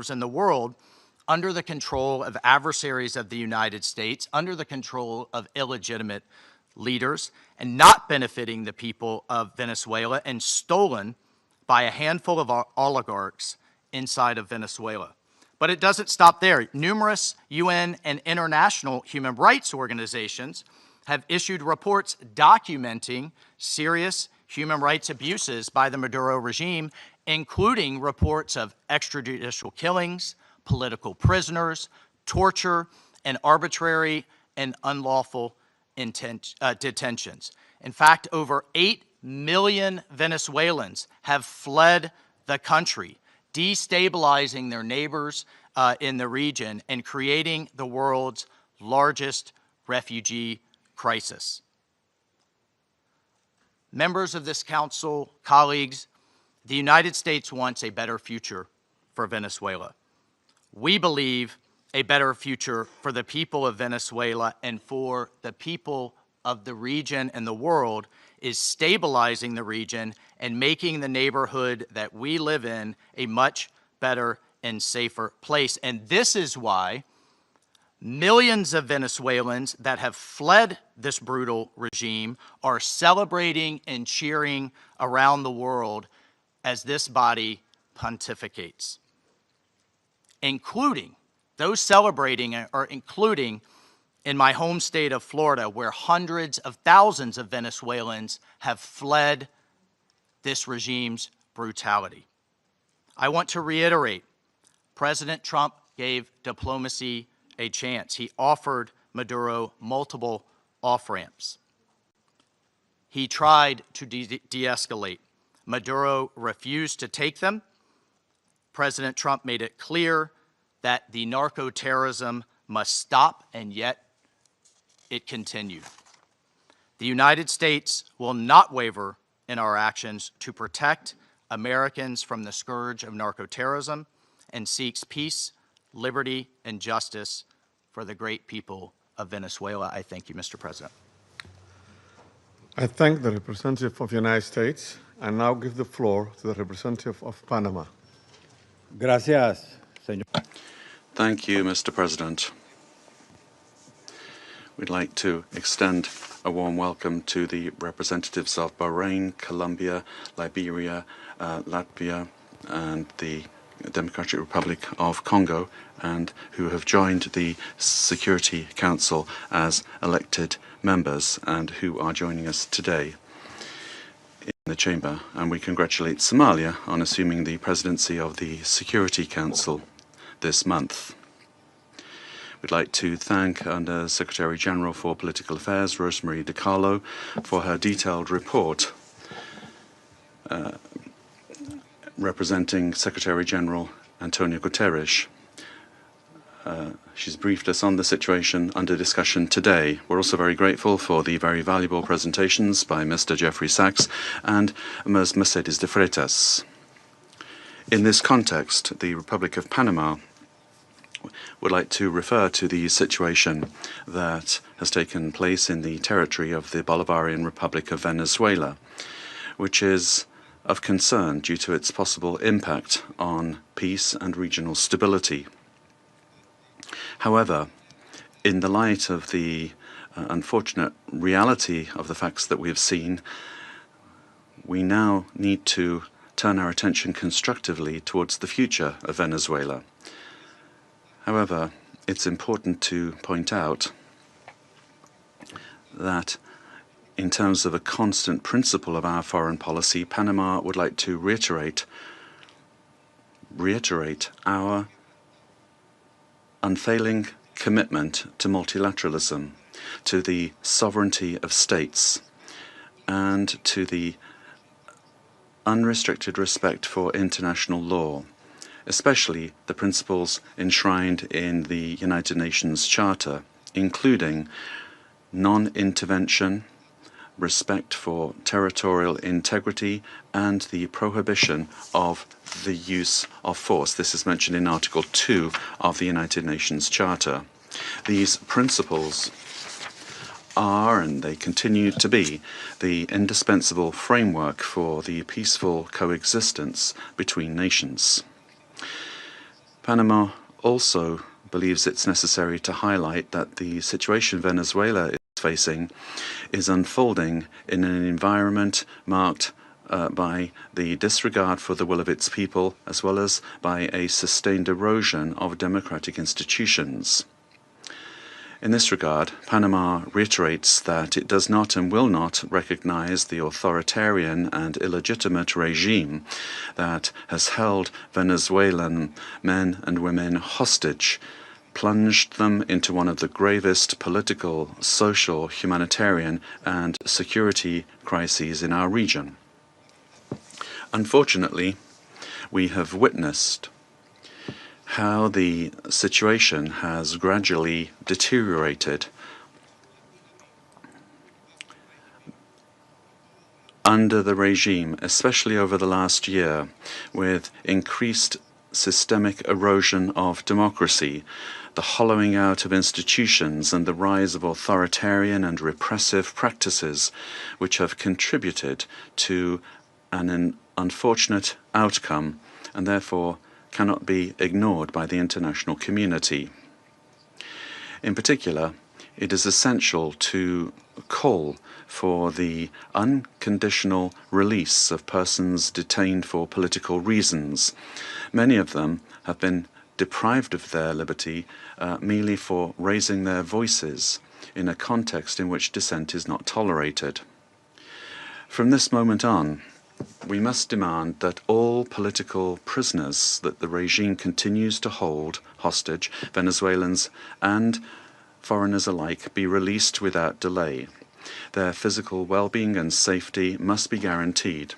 reserves in the world under the control of adversaries of the United States, under the control of illegitimate leaders, and not benefiting the people of Venezuela, and stolen by a handful of oligarchs inside of Venezuela. But it doesn't stop there. Numerous UN and international human rights organizations have issued reports documenting serious human rights abuses by the Maduro regime, including reports of extrajudicial killings, political prisoners, torture, and arbitrary and unlawful detentions. In fact, over 8 million Venezuelans have fled the country, destabilizing their neighbors in the region and creating the world's largest refugee crisis. Members of this council, colleagues, the United States wants a better future for Venezuela. We believe a better future for the people of Venezuela and for the people of the region and the world is stabilizing the region and making the neighborhood that we live in a much better and safer place. And this is why millions of Venezuelans that have fled this brutal regime are celebrating and cheering around the world as this body pontificates. Including, those celebrating are including in my home state of Florida, where hundreds of thousands of Venezuelans have fled this regime's brutality. I want to reiterate, President Trump gave diplomacy a chance. He offered Maduro multiple off-ramps. He tried to de-escalate. Maduro refused to take them. President Trump made it clear that the narco-terrorism must stop, and yet it continued. The United States will not waver in our actions to protect Americans from the scourge of narco-terrorism and seeks peace, liberty, and justice for the great people of Venezuela. I thank you, Mr. President. I thank the representative of the United States and now give the floor to the representative of Panama. Gracias, señor. Thank you, Mr. President. We'd like to extend a warm welcome to the representatives of Bahrain, Colombia, Liberia, Latvia, and the Democratic Republic of Congo, and who have joined the Security Council as elected members and who are joining us today in the chamber. And we congratulate Somalia on assuming the presidency of the Security Council this month. We'd like to thank Under Secretary General for Political Affairs, Rosemarie DiCarlo, for her detailed report representing Secretary General Antonio Guterres. She's briefed us on the situation under discussion today. We're also very grateful for the very valuable presentations by Mr. Jeffrey Sachs and Ms. Mercedes de Freitas. In this context, the Republic of Panama would like to refer to the situation that has taken place in the territory of the Bolivarian Republic of Venezuela, which is of concern due to its possible impact on peace and regional stability. However, in the light of the unfortunate reality of the facts that we have seen, we now need to turn our attention constructively towards the future of Venezuela. However, it's important to point out that in terms of a constant principle of our foreign policy, Panama would like to reiterate our unfailing commitment to multilateralism, to the sovereignty of states, and to the unrestricted respect for international law, especially the principles enshrined in the United Nations Charter, including non-intervention, respect for territorial integrity, and the prohibition of the use of force. This is mentioned in Article 2 of the United Nations Charter. These principles are, and they continue to be, the indispensable framework for the peaceful coexistence between nations. Panama also believes it's necessary to highlight that the situation Venezuela is facing is unfolding in an environment marked by the disregard for the will of its people, as well as by a sustained erosion of democratic institutions. In this regard, Panama reiterates that it does not and will not recognize the authoritarian and illegitimate regime that has held Venezuelan men and women hostage, plunged them into one of the gravest political, social, humanitarian, and security crises in our region. Unfortunately, we have witnessed how the situation has gradually deteriorated under the regime, especially over the last year, with increased systemic erosion of democracy, the hollowing out of institutions, and the rise of authoritarian and repressive practices, which have contributed to an unfortunate outcome and therefore cannot be ignored by the international community. In particular, it is essential to call for the unconditional release of persons detained for political reasons. Many of them have been deprived of their liberty merely for raising their voices in a context in which dissent is not tolerated. From this moment on, we must demand that all political prisoners that the regime continues to hold hostage, Venezuelans and foreigners alike, be released without delay. Their physical well-being and safety must be guaranteed.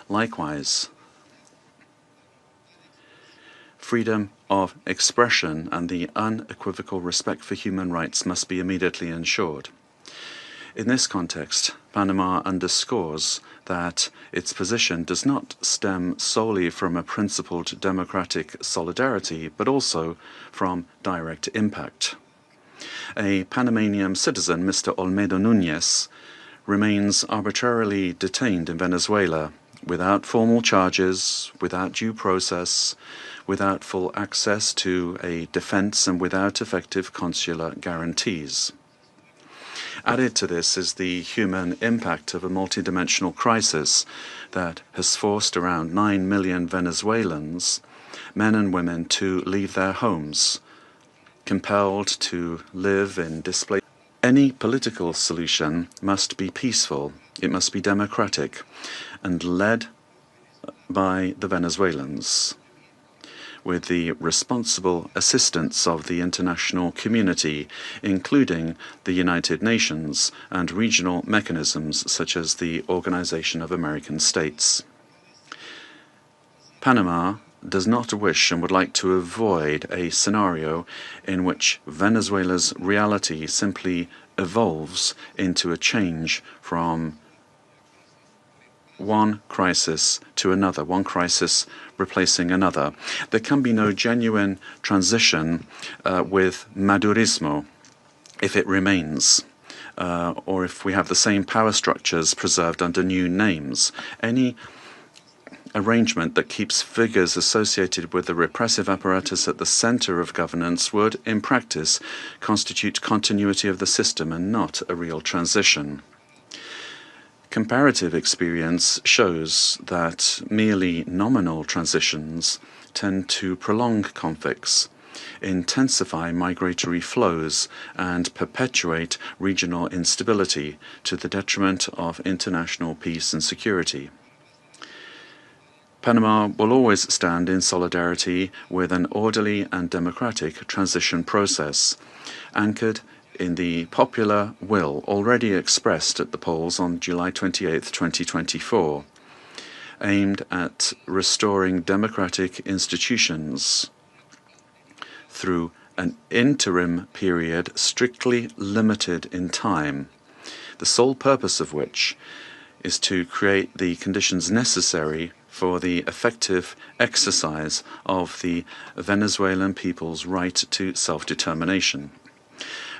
Likewise, freedom of expression and the unequivocal respect for human rights must be immediately ensured. In this context, Panama underscores that its position does not stem solely from a principled democratic solidarity, but also from direct impact. A Panamanian citizen, Mr. Olmedo Núñez, remains arbitrarily detained in Venezuela without formal charges, without due process, without full access to a defense, and without effective consular guarantees. Added to this is the human impact of a multidimensional crisis that has forced around 9 million Venezuelans, men and women, to leave their homes, compelled to live in displaced. Any political solution must be peaceful, it must be democratic, and led by the Venezuelans, with the responsible assistance of the international community, including the United Nations and regional mechanisms such as the Organization of American States. Panama does not wish and would like to avoid a scenario in which Venezuela's reality simply evolves into a change from one crisis to another, one crisis replacing another. There can be no genuine transition with Madurismo if it remains, or if we have the same power structures preserved under new names. Any arrangement that keeps figures associated with the repressive apparatus at the center of governance would, in practice, constitute continuity of the system and not a real transition. Comparative experience shows that merely nominal transitions tend to prolong conflicts, intensify migratory flows, and perpetuate regional instability to the detriment of international peace and security. Panama will always stand in solidarity with an orderly and democratic transition process, anchored in the popular will already expressed at the polls on July 28, 2024, aimed at restoring democratic institutions through an interim period strictly limited in time, the sole purpose of which is to create the conditions necessary for the effective exercise of the Venezuelan people's right to self-determination.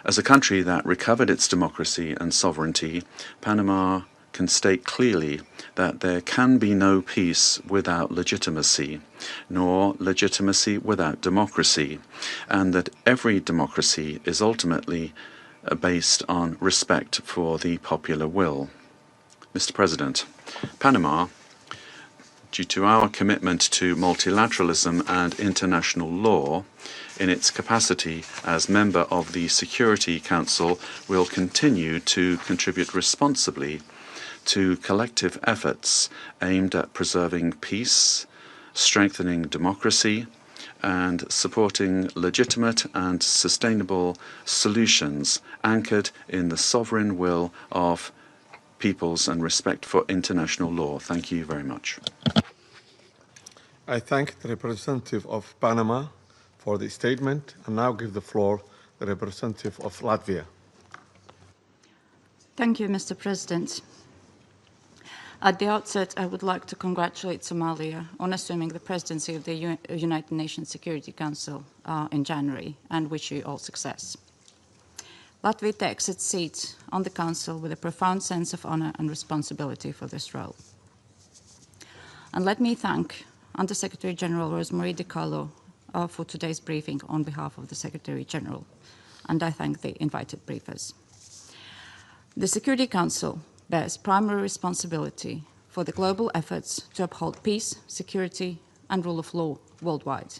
As a country that recovered its democracy and sovereignty, Panama can state clearly that there can be no peace without legitimacy, nor legitimacy without democracy, and that every democracy is ultimately based on respect for the popular will. Mr. President, Panama, due to our commitment to multilateralism and international law, in its capacity as member of the Security Council, will continue to contribute responsibly to collective efforts aimed at preserving peace, strengthening democracy, and supporting legitimate and sustainable solutions anchored in the sovereign will of peoples and respect for international law. Thank you very much. I thank the representative of Panama for the statement and now give the floor to the representative of Latvia. Thank you, Mr. President. At the outset, I would like to congratulate Somalia on assuming the presidency of the United Nations Security Council in January, and wish you all success. Latvia takes its seat on the Council with a profound sense of honor and responsibility for this role. And let me thank Under-Secretary General Rosemarie DiCarlo for today's briefing on behalf of the Secretary General, and I thank the invited briefers. The Security Council bears primary responsibility for the global efforts to uphold peace, security, and rule of law worldwide.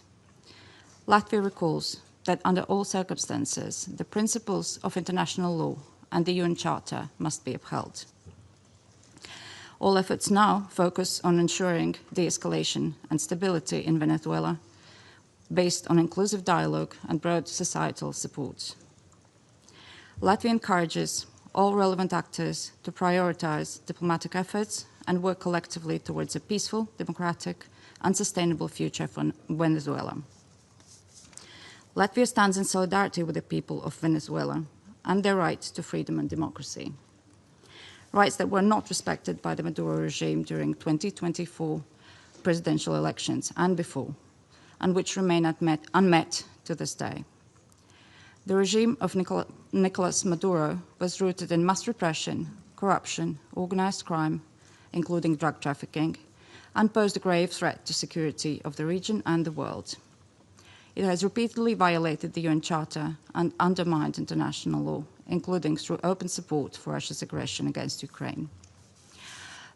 Latvia recalls that under all circumstances, the principles of international law and the UN Charter must be upheld. All efforts now focus on ensuring de-escalation and stability in Venezuela based on inclusive dialogue and broad societal support. Latvia encourages all relevant actors to prioritize diplomatic efforts and work collectively towards a peaceful, democratic, and sustainable future for Venezuela. Latvia stands in solidarity with the people of Venezuela and their right to freedom and democracy, rights that were not respected by the Maduro regime during 2024 presidential elections and before, and which remain unmet to this day. The regime of Nicolás Maduro was rooted in mass repression, corruption, organized crime, including drug trafficking, and posed a grave threat to security of the region and the world. It has repeatedly violated the UN Charter and undermined international law, including through open support for Russia's aggression against Ukraine.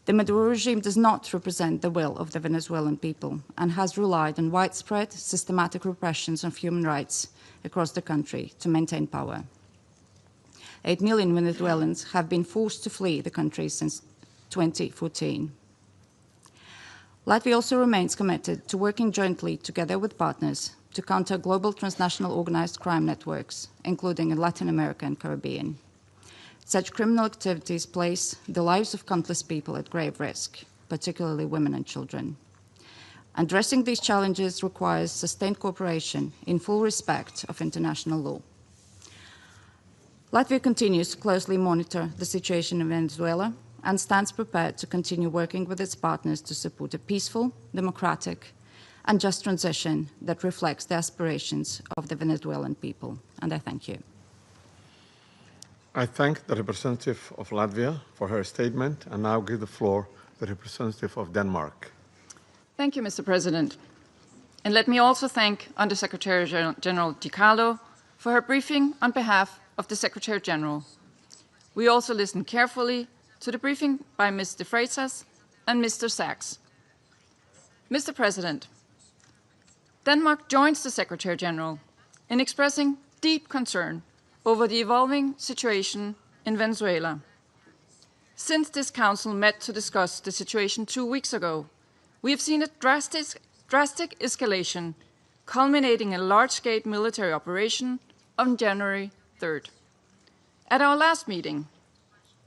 The Maduro regime does not represent the will of the Venezuelan people and has relied on widespread, systematic repressions of human rights across the country to maintain power. 8 million Venezuelans have been forced to flee the country since 2014. Latvia also remains committed to working jointly together with partners to counter global transnational organized crime networks, including in Latin America and Caribbean. Such criminal activities place the lives of countless people at grave risk, particularly women and children. Addressing these challenges requires sustained cooperation in full respect of international law. Latvia continues to closely monitor the situation in Venezuela and stands prepared to continue working with its partners to support a peaceful, democratic, and just transition that reflects the aspirations of the Venezuelan people. And I thank you. I thank the representative of Latvia for her statement and now give the floor to the representative of Denmark. Thank you, Mr. President. And let me also thank Under-Secretary General DiCarlo for her briefing on behalf of the Secretary General. We also listened carefully to the briefing by Ms. de Freitas and Mr. Sachs. Mr. President, Denmark joins the Secretary General in expressing deep concern over the evolving situation in Venezuela. Since this Council met to discuss the situation 2 weeks ago, we have seen a drastic escalation, culminating in a large-scale military operation on January 3rd. At our last meeting,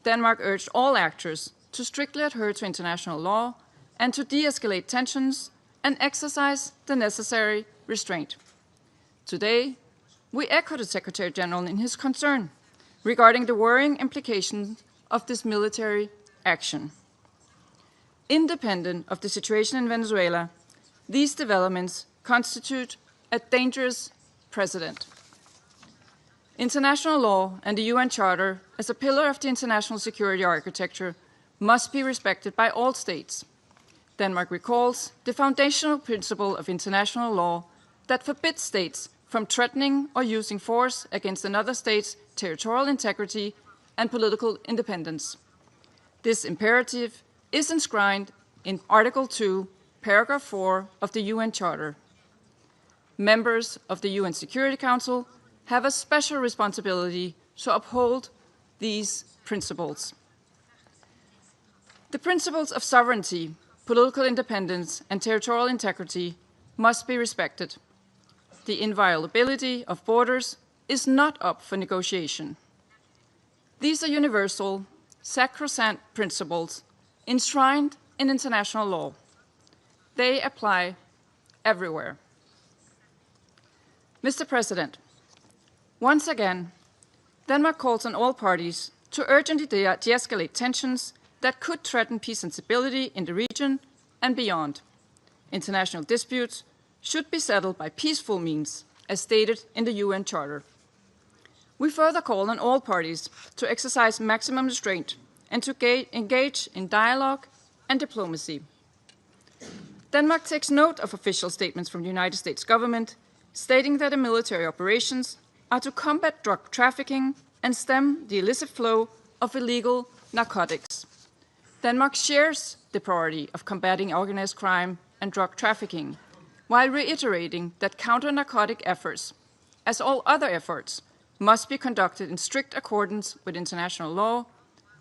Denmark urged all actors to strictly adhere to international law and to de-escalate tensions and exercise the necessary restraint. Today, we echo the Secretary General in his concern regarding the worrying implications of this military action. Independent of the situation in Venezuela, these developments constitute a dangerous precedent. International law and the UN Charter, as a pillar of the international security architecture, must be respected by all states. Denmark recalls the foundational principle of international law that forbids states from threatening or using force against another state's territorial integrity and political independence. This imperative is enshrined in Article 2, Paragraph 4 of the UN Charter. Members of the UN Security Council have a special responsibility to uphold these principles. The principles of sovereignty, political independence, and territorial integrity must be respected. The inviolability of borders is not up for negotiation. These are universal, sacrosanct principles enshrined in international law. They apply everywhere. Mr. President, once again, Denmark calls on all parties to urgently de-escalate tensions that could threaten peace and stability in the region and beyond. International disputes should be settled by peaceful means, as stated in the UN Charter. We further call on all parties to exercise maximum restraint and to engage in dialogue and diplomacy. Denmark takes note of official statements from the United States government stating that the military operations are to combat drug trafficking and stem the illicit flow of illegal narcotics. Denmark shares the priority of combating organized crime and drug trafficking, while reiterating that counter-narcotic efforts, as all other efforts, must be conducted in strict accordance with international law,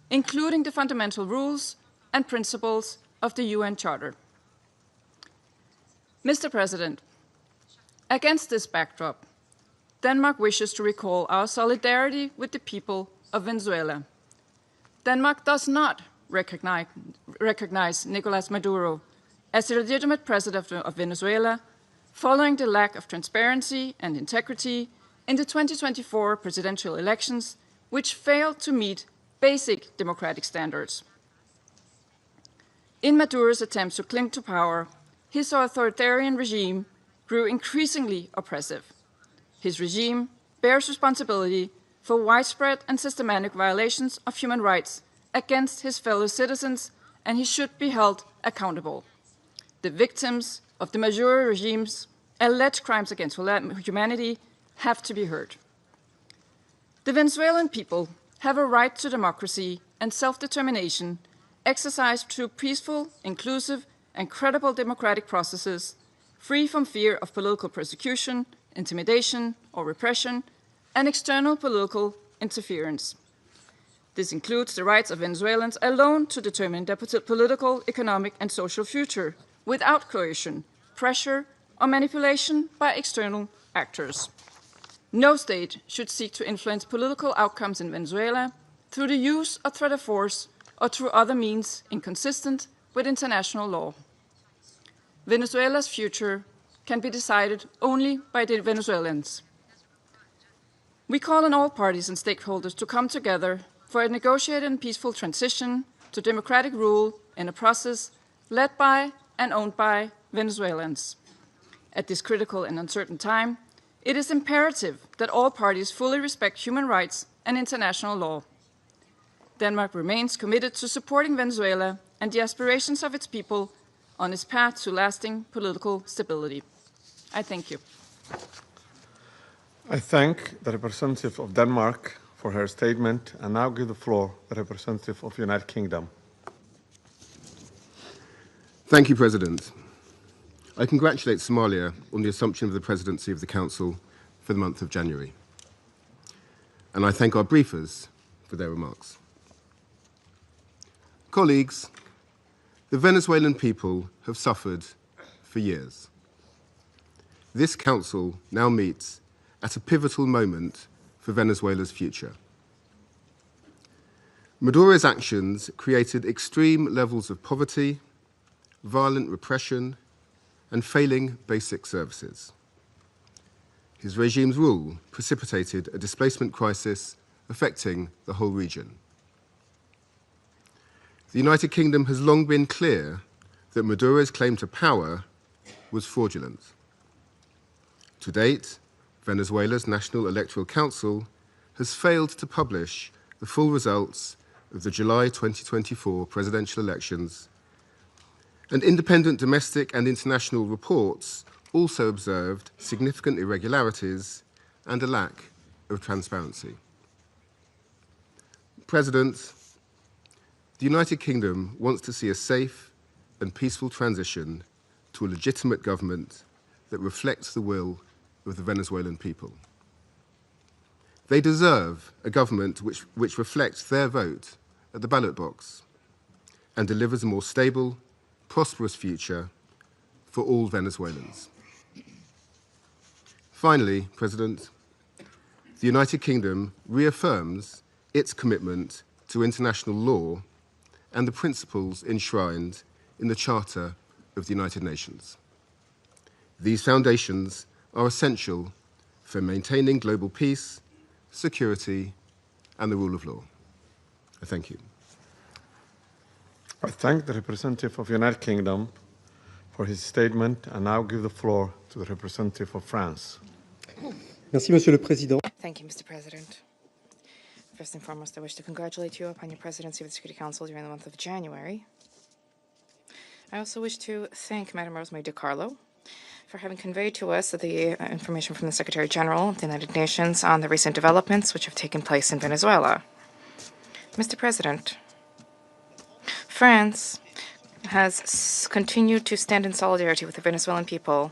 including the fundamental rules and principles of the UN Charter. Mr. President, against this backdrop, Denmark wishes to recall our solidarity with the people of Venezuela. Denmark does not recognize Nicolás Maduro as the legitimate president of Venezuela, following the lack of transparency and integrity in the 2024 presidential elections, which failed to meet basic democratic standards. In Maduro's attempts to cling to power, his authoritarian regime grew increasingly oppressive. His regime bears responsibility for widespread and systematic violations of human rights against his fellow citizens, and he should be held accountable. The victims of the Maduro regime's alleged crimes against humanity have to be heard. The Venezuelan people have a right to democracy and self-determination exercised through peaceful, inclusive, and credible democratic processes, free from fear of political persecution, intimidation, or repression, and external political interference. This includes the rights of Venezuelans alone to determine their political, economic, and social future without coercion, pressure, or manipulation by external actors. No state should seek to influence political outcomes in Venezuela through the use or threat of force or through other means inconsistent with international law. Venezuela's future can be decided only by the Venezuelans. We call on all parties and stakeholders to come together for a negotiated and peaceful transition to democratic rule in a process led by and owned by Venezuelans. At this critical and uncertain time, it is imperative that all parties fully respect human rights and international law. Denmark remains committed to supporting Venezuela and the aspirations of its people on its path to lasting political stability. I thank you. I thank the representative of Denmark for her statement and now give the floor to the representative of the United Kingdom. Thank you, President. I congratulate Somalia on the assumption of the presidency of the Council for the month of January. And I thank our briefers for their remarks. Colleagues, the Venezuelan people have suffered for years. This Council now meets at a pivotal moment for Venezuela's future. Maduro's actions created extreme levels of poverty, violent repression, and failing basic services. His regime's rule precipitated a displacement crisis affecting the whole region. The United Kingdom has long been clear that Maduro's claim to power was fraudulent. To date, Venezuela's National Electoral Council has failed to publish the full results of the July 2024 presidential elections, and independent domestic and international reports also observed significant irregularities and a lack of transparency. President, the United Kingdom wants to see a safe and peaceful transition to a legitimate government that reflects the will of the Venezuelan people. They deserve a government which reflects their vote at the ballot box and delivers a more stable, prosperous future for all Venezuelans. Finally, President, the United Kingdom reaffirms its commitment to international law and the principles enshrined in the Charter of the United Nations. These foundations are essential for maintaining global peace, security, and the rule of law. I thank you. I thank the representative of the United Kingdom for his statement and now give the floor to the representative of France. Merci, Monsieur le Président. Thank you, Mr. President. First and foremost, I wish to congratulate you upon your presidency of the Security Council during the month of January. I also wish to thank Madam Rosemary DiCarlo for having conveyed to us the information from the Secretary General of the United Nations on the recent developments which have taken place in Venezuela. Mr. President, France has continued to stand in solidarity with the Venezuelan people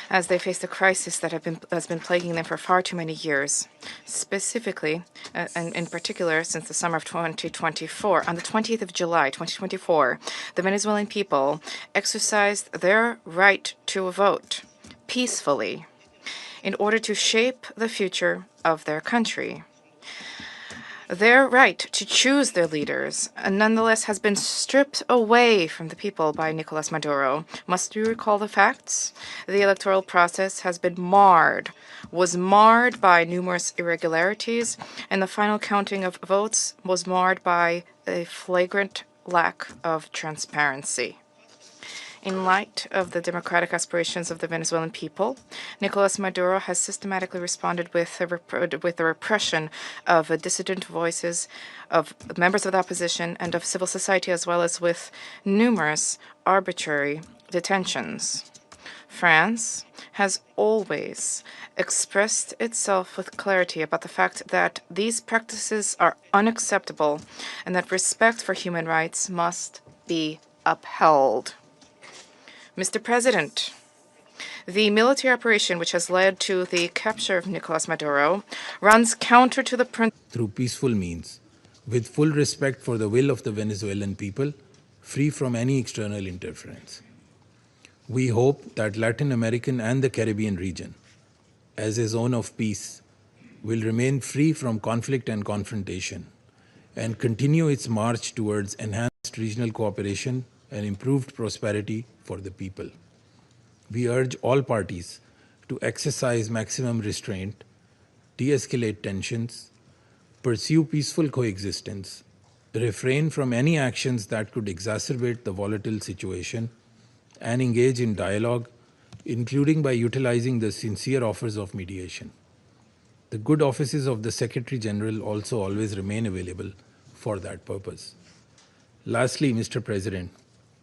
as they face the crisis that has been plaguing them for far too many years. Specifically, and in particular, since the summer of 2024, on the 20th of July, 2024, the Venezuelan people exercised their right to vote peacefully in order to shape the future of their country. Their right to choose their leaders, nonetheless, has been stripped away from the people by Nicolás Maduro. Must you recall the facts? The electoral process has been was marred by numerous irregularities, and the final counting of votes was marred by a flagrant lack of transparency. In light of the democratic aspirations of the Venezuelan people, Nicolás Maduro has systematically responded with the repression of dissident voices, of members of the opposition, and of civil society, as well as with numerous arbitrary detentions. France has always expressed itself with clarity about the fact that these practices are unacceptable and that respect for human rights must be upheld. Mr. President, the military operation which has led to the capture of Nicolás Maduro runs counter to the principle through peaceful means, with full respect for the will of the Venezuelan people, free from any external interference. We hope that Latin American and the Caribbean region, as a zone of peace, will remain free from conflict and confrontation and continue its march towards enhanced regional cooperation and improved prosperity for the people. We urge all parties to exercise maximum restraint, de-escalate tensions, pursue peaceful coexistence, refrain from any actions that could exacerbate the volatile situation, and engage in dialogue, including by utilizing the sincere offers of mediation. The good offices of the Secretary General also always remain available for that purpose. Lastly, Mr. President,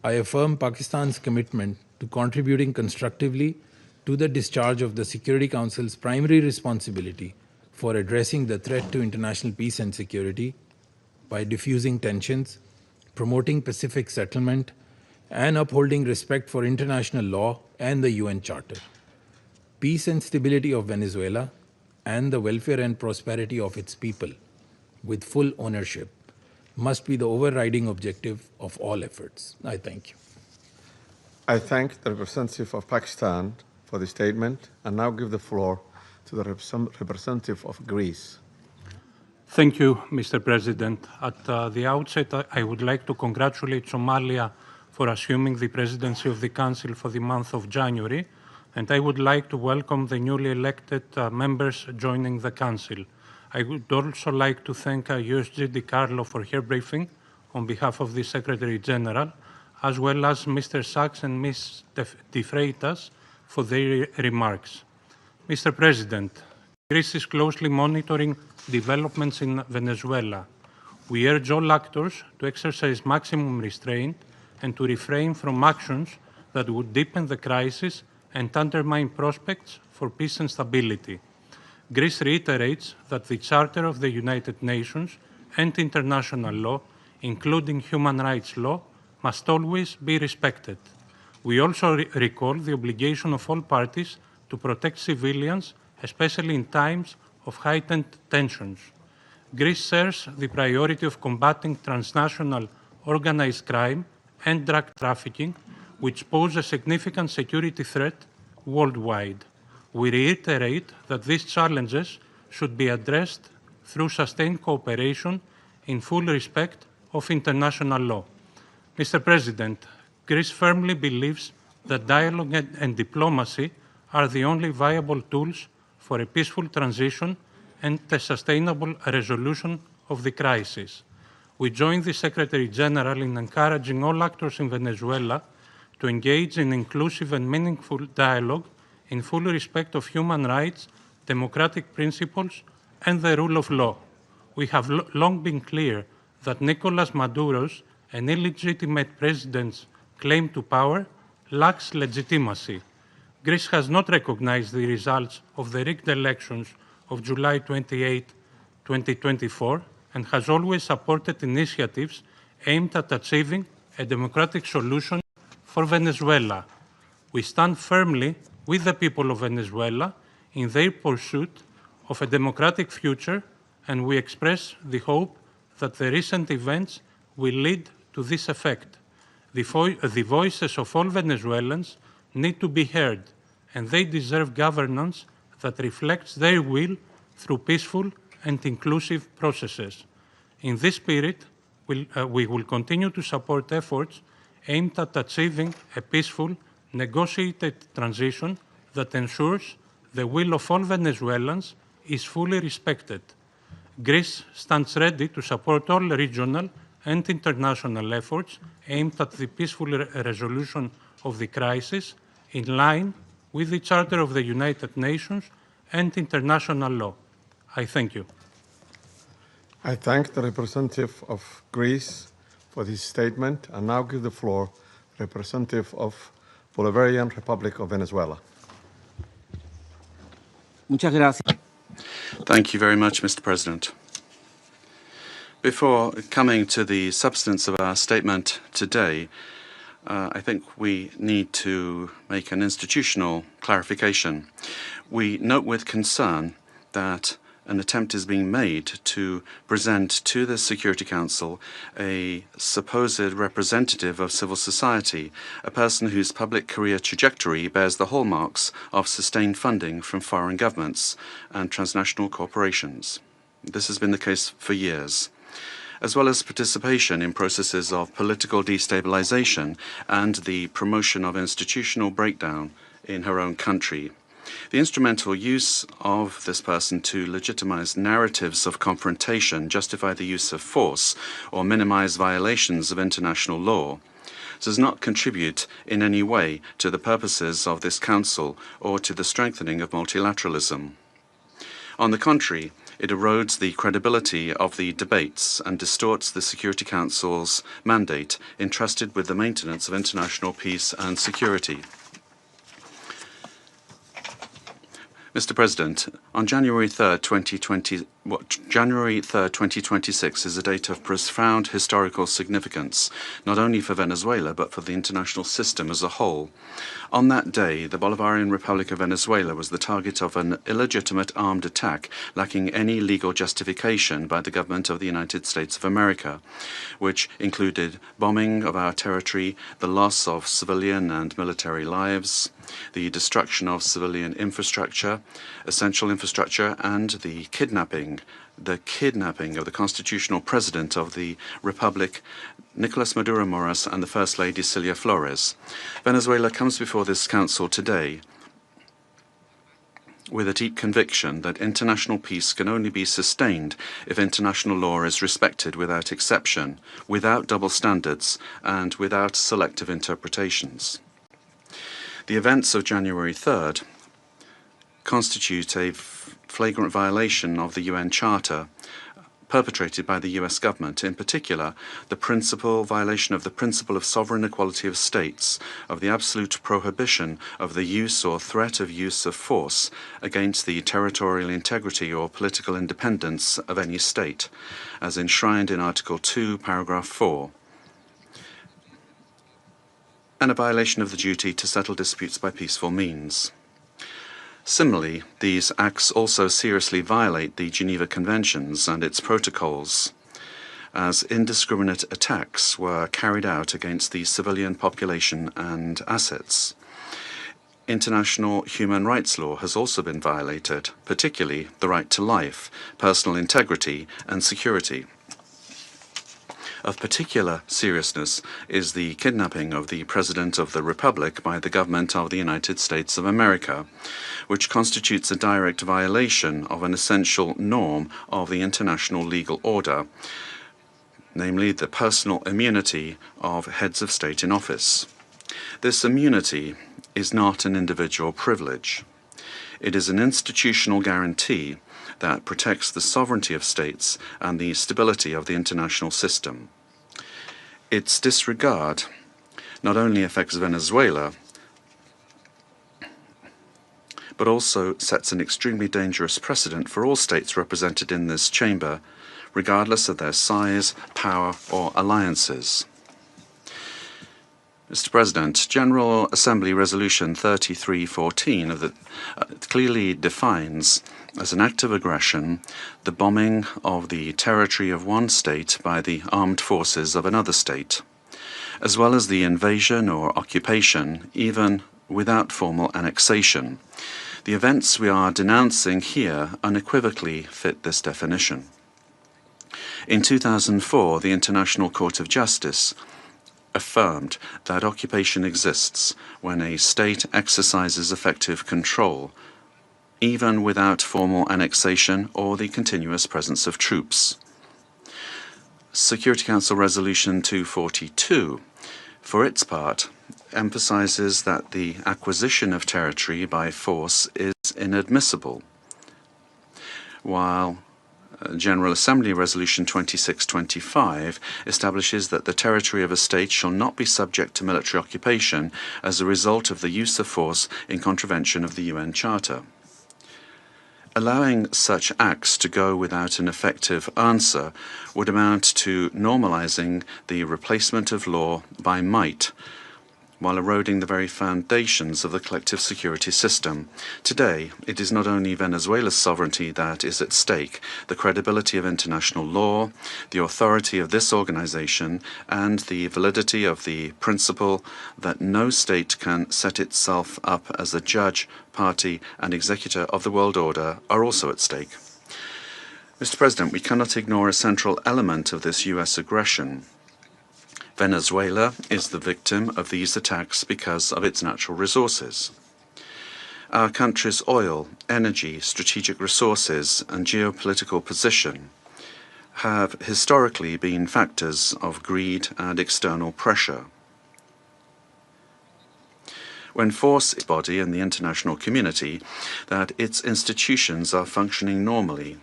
I affirm Pakistan's commitment to contributing constructively to the discharge of the Security Council's primary responsibility for addressing the threat to international peace and security by diffusing tensions, promoting pacific settlement, and upholding respect for international law and the UN Charter. Peace and stability of Venezuela and the welfare and prosperity of its people, with full ownership, must be the overriding objective of all efforts. I thank you. I thank the representative of Pakistan for the statement and now give the floor to the representative of Greece. Thank you, Mr. President. At the outset, I would like to congratulate Somalia for assuming the presidency of the Council for the month of January, and I would like to welcome the newly elected members joining the Council. I would also like to thank USG DiCarlo for her briefing on behalf of the Secretary General, as well as Mr. Sachs and Ms. De Freitas for their remarks. Mr. President, Greece is closely monitoring developments in Venezuela. We urge all actors to exercise maximum restraint and to refrain from actions that would deepen the crisis and undermine prospects for peace and stability. Greece reiterates that the Charter of the United Nations and international law, including human rights law, must always be respected. We also recall the obligation of all parties to protect civilians, especially in times of heightened tensions. Greece shares the priority of combating transnational organized crime and drug trafficking, which pose a significant security threat worldwide. We reiterate that these challenges should be addressed through sustained cooperation in full respect of international law. Mr. President, Greece firmly believes that dialogue and diplomacy are the only viable tools for a peaceful transition and a sustainable resolution of the crisis. We join the Secretary General in encouraging all actors in Venezuela to engage in inclusive and meaningful dialogue in full respect of human rights, democratic principles, and the rule of law. We have long been clear that Nicolás Maduro's and illegitimate president's claim to power lacks legitimacy. Greece has not recognized the results of the rigged elections of July 28, 2024, and has always supported initiatives aimed at achieving a democratic solution for Venezuela. We stand firmly with the people of Venezuela in their pursuit of a democratic future, and we express the hope that the recent events will lead to this effect. The voices of all Venezuelans need to be heard, and they deserve governance that reflects their will through peaceful and inclusive processes. In this spirit, we will continue to support efforts aimed at achieving a peaceful, negotiated transition that ensures the will of all Venezuelans is fully respected. Greece stands ready to support all regional and international efforts aimed at the peaceful resolution of the crisis in line with the Charter of the United Nations and international law. I thank you. I thank the representative of Greece for this statement and now give the floor to the representative of Bolivarian Republic of Venezuela. Muchas gracias. Thank you very much, Mr. President. Before coming to the substance of our statement today, I think we need to make an institutional clarification. We note with concern that an attempt is being made to present to the Security Council a supposed representative of civil society, a person whose public career trajectory bears the hallmarks of sustained funding from foreign governments and transnational corporations. This has been the case for years, as well as participation in processes of political destabilization and the promotion of institutional breakdown in her own country. The instrumental use of this person to legitimize narratives of confrontation, justify the use of force, or minimize violations of international law does not contribute in any way to the purposes of this Council or to the strengthening of multilateralism. On the contrary, it erodes the credibility of the debates and distorts the Security Council's mandate entrusted with the maintenance of international peace and security. Mr. President, on January 3rd, 2026 is a date of profound historical significance, not only for Venezuela, but for the international system as a whole. On that day, the Bolivarian Republic of Venezuela was the target of an illegitimate armed attack lacking any legal justification by the government of the United States of America, which included bombing of our territory, the loss of civilian and military lives, the destruction of civilian infrastructure, essential infrastructure, and the kidnapping of the constitutional president of the Republic, Nicolás Maduro Moras, and the First Lady, Cilia Flores. Venezuela comes before this Council today with a deep conviction that international peace can only be sustained if international law is respected without exception, without double standards, and without selective interpretations. The events of January 3rd constitute a flagrant violation of the UN Charter, perpetrated by the US government, in particular, the violation of the principle of sovereign equality of states, of the absolute prohibition of the use or threat of use of force against the territorial integrity or political independence of any state, as enshrined in Article 2, Paragraph 4, and a violation of the duty to settle disputes by peaceful means. Similarly, these acts also seriously violate the Geneva Conventions and its protocols, as indiscriminate attacks were carried out against the civilian population and assets. International human rights law has also been violated, particularly the right to life, personal integrity, and security. Of particular seriousness is the kidnapping of the President of the Republic by the government of the United States of America, which constitutes a direct violation of an essential norm of the international legal order, namely the personal immunity of heads of state in office. This immunity is not an individual privilege. It is an institutional guarantee that protects the sovereignty of states and the stability of the international system. Its disregard not only affects Venezuela, but also sets an extremely dangerous precedent for all states represented in this chamber, regardless of their size, power, or alliances. Mr. President, General Assembly Resolution 3314 clearly defines as an act of aggression the bombing of the territory of one state by the armed forces of another state, as well as the invasion or occupation, even without formal annexation. The events we are denouncing here unequivocally fit this definition. In 2004, the International Court of Justice affirmed that occupation exists when a state exercises effective control, even without formal annexation or the continuous presence of troops. Security Council Resolution 242, for its part, emphasizes that the acquisition of territory by force is inadmissible, while General Assembly Resolution 2625 establishes that the territory of a state shall not be subject to military occupation as a result of the use of force in contravention of the UN Charter. Allowing such acts to go without an effective answer would amount to normalizing the replacement of law by might, while eroding the very foundations of the collective security system. Today, it is not only Venezuela's sovereignty that is at stake, the credibility of international law, the authority of this organization, and the validity of the principle that no state can set itself up as a judge, party, and executor of the world order are also at stake. Mr. President, we cannot ignore a central element of this US aggression. Venezuela is the victim of these attacks because of its natural resources. Our country's oil, energy, strategic resources, and geopolitical position have historically been factors of greed and external pressure. When force is body in the international community that its institutions are functioning normally,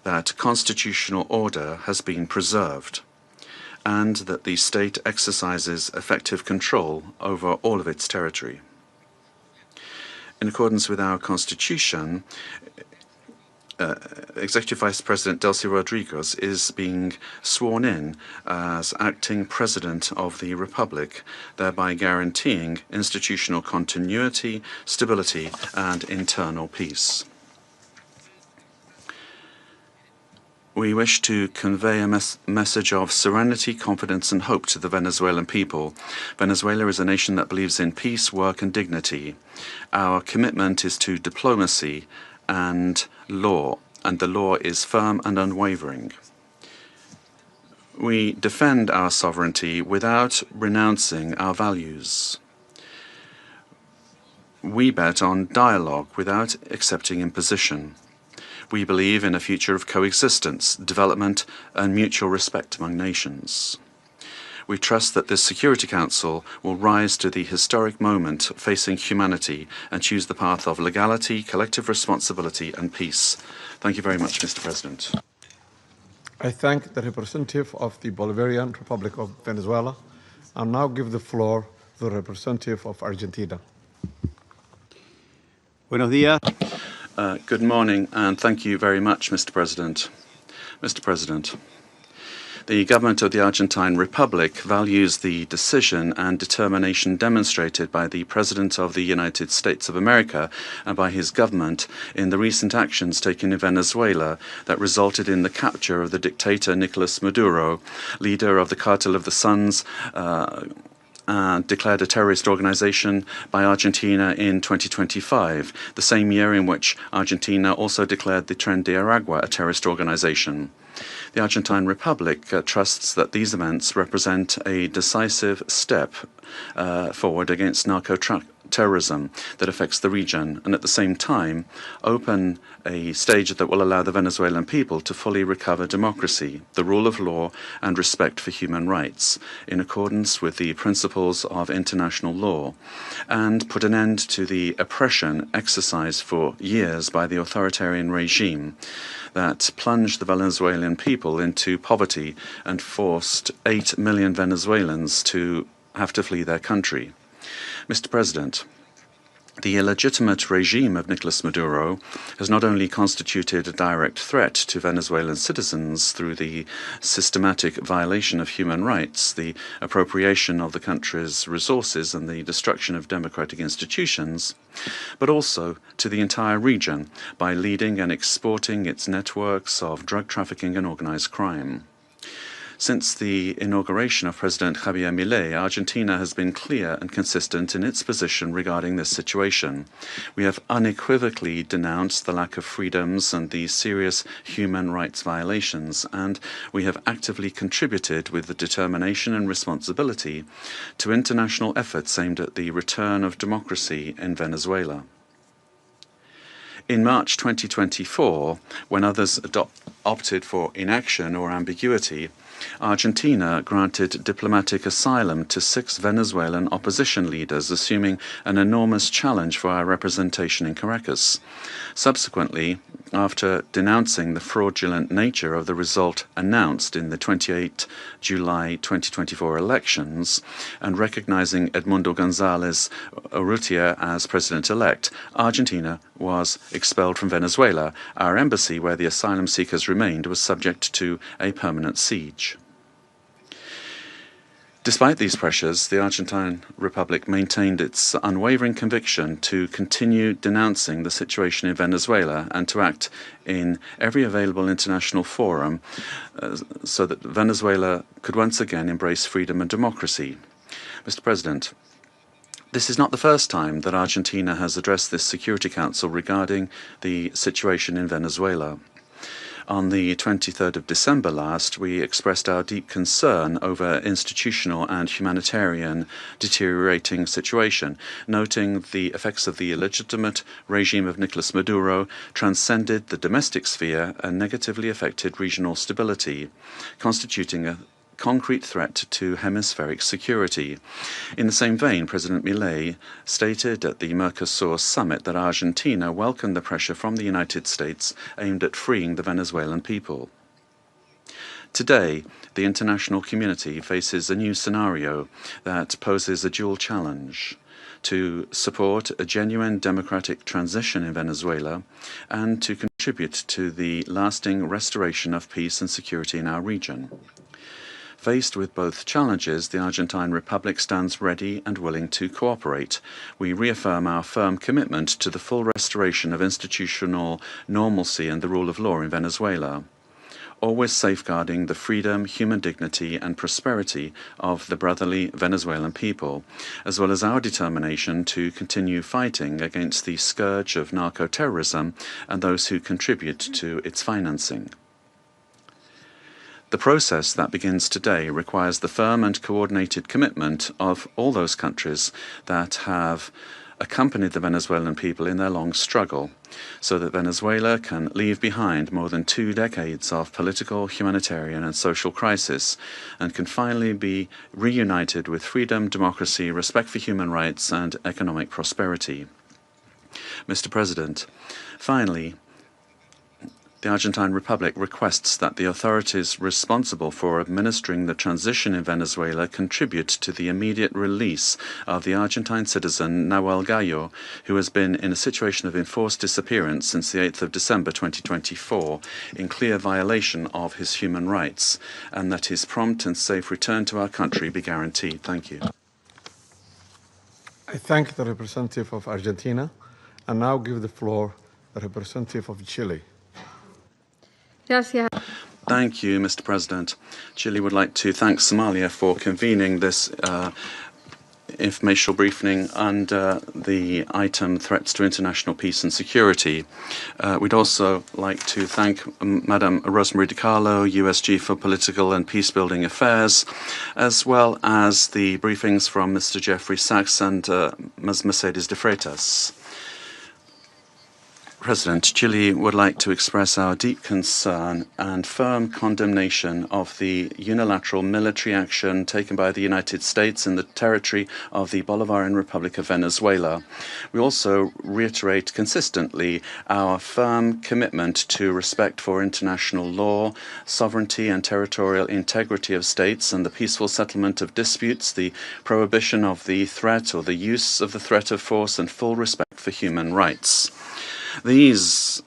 that constitutional order has been preserved, and that the state exercises effective control over all of its territory. In accordance with our Constitution, Executive Vice President Delcy Rodriguez is being sworn in as acting President of the Republic, thereby guaranteeing institutional continuity, stability, and internal peace. We wish to convey a message of serenity, confidence, and hope to the Venezuelan people. Venezuela is a nation that believes in peace, work, and dignity. Our commitment is to diplomacy and law, and the law is firm and unwavering. We defend our sovereignty without renouncing our values. We bet on dialogue without accepting imposition. We believe in a future of coexistence, development, and mutual respect among nations. We trust that this Security Council will rise to the historic moment facing humanity and choose the path of legality, collective responsibility, and peace. Thank you very much, Mr. President. I thank the representative of the Bolivarian Republic of Venezuela and now give the floor to the representative of Argentina. Buenos días. Good morning, and thank you very much, Mr. President. Mr. President, the government of the Argentine Republic values the decision and determination demonstrated by the President of the United States of America and by his government in the recent actions taken in Venezuela that resulted in the capture of the dictator Nicolás Maduro, leader of the Cartel of the Suns, declared a terrorist organization by Argentina in 2025, the same year in which Argentina also declared the Tren de Aragua a terrorist organization. The Argentine Republic trusts that these events represent a decisive step forward against narco-terrorism that affects the region, and at the same time open a stage that will allow the Venezuelan people to fully recover democracy, the rule of law, and respect for human rights, in accordance with the principles of international law, and put an end to the oppression exercised for years by the authoritarian regime that plunged the Venezuelan people into poverty and forced 8 million Venezuelans to have to flee their country. Mr. President, the illegitimate regime of Nicolás Maduro has not only constituted a direct threat to Venezuelan citizens through the systematic violation of human rights, the appropriation of the country's resources, and the destruction of democratic institutions, but also to the entire region by leading and exporting its networks of drug trafficking and organized crime. Since the inauguration of President Javier Milei, Argentina has been clear and consistent in its position regarding this situation. We have unequivocally denounced the lack of freedoms and the serious human rights violations, and we have actively contributed with the determination and responsibility to international efforts aimed at the return of democracy in Venezuela. In March 2024, when others opted for inaction or ambiguity, Argentina granted diplomatic asylum to 6 Venezuelan opposition leaders, assuming an enormous challenge for our representation in Caracas. Subsequently, after denouncing the fraudulent nature of the result announced in the 28 July 2024 elections and recognizing Edmundo González Urrutia as president-elect, Argentina was expelled from Venezuela. Our embassy, where the asylum seekers remained, was subject to a permanent siege. Despite these pressures, the Argentine Republic maintained its unwavering conviction to continue denouncing the situation in Venezuela and to act in every available international forum so that Venezuela could once again embrace freedom and democracy. Mr. President, this is not the first time that Argentina has addressed this Security Council regarding the situation in Venezuela. On the 23rd of December last, we expressed our deep concern over institutional and humanitarian deteriorating situation, noting the effects of the illegitimate regime of Nicolás Maduro transcended the domestic sphere and negatively affected regional stability, constituting a concrete threat to hemispheric security. In the same vein, President Milei stated at the Mercosur summit that Argentina welcomed the pressure from the United States aimed at freeing the Venezuelan people. Today, the international community faces a new scenario that poses a dual challenge: to support a genuine democratic transition in Venezuela and to contribute to the lasting restoration of peace and security in our region. Faced with both challenges, the Argentine Republic stands ready and willing to cooperate. We reaffirm our firm commitment to the full restoration of institutional normalcy and the rule of law in Venezuela, always safeguarding the freedom, human dignity, and prosperity of the brotherly Venezuelan people, as well as our determination to continue fighting against the scourge of narco-terrorism and those who contribute to its financing. The process that begins today requires the firm and coordinated commitment of all those countries that have accompanied the Venezuelan people in their long struggle, so that Venezuela can leave behind more than 2 decades of political, humanitarian, and social crisis, and can finally be reunited with freedom, democracy, respect for human rights, and economic prosperity. Mr. President, finally, The Argentine Republic requests that the authorities responsible for administering the transition in Venezuela contribute to the immediate release of the Argentine citizen Nahuel Gallo, who has been in a situation of enforced disappearance since the 8th of December 2024, in clear violation of his human rights, and that his prompt and safe return to our country be guaranteed. Thank you. I thank the representative of Argentina and now give the floor to the representative of Chile. Thank you, Mr. President. Chile would like to thank Somalia for convening this informational briefing under the item Threats to International Peace and Security. We'd also like to thank Madam Rosemary DiCarlo, USG for Political and Peacebuilding Affairs, as well as the briefings from Mr. Jeffrey Sachs and Ms. Mercedes de Freitas. President, Chile would like to express our deep concern and firm condemnation of the unilateral military action taken by the United States in the territory of the Bolivarian Republic of Venezuela. We also reiterate consistently our firm commitment to respect for international law, sovereignty and territorial integrity of states, and the peaceful settlement of disputes, the prohibition of the threat or the use of the threat of force, and full respect for human rights. These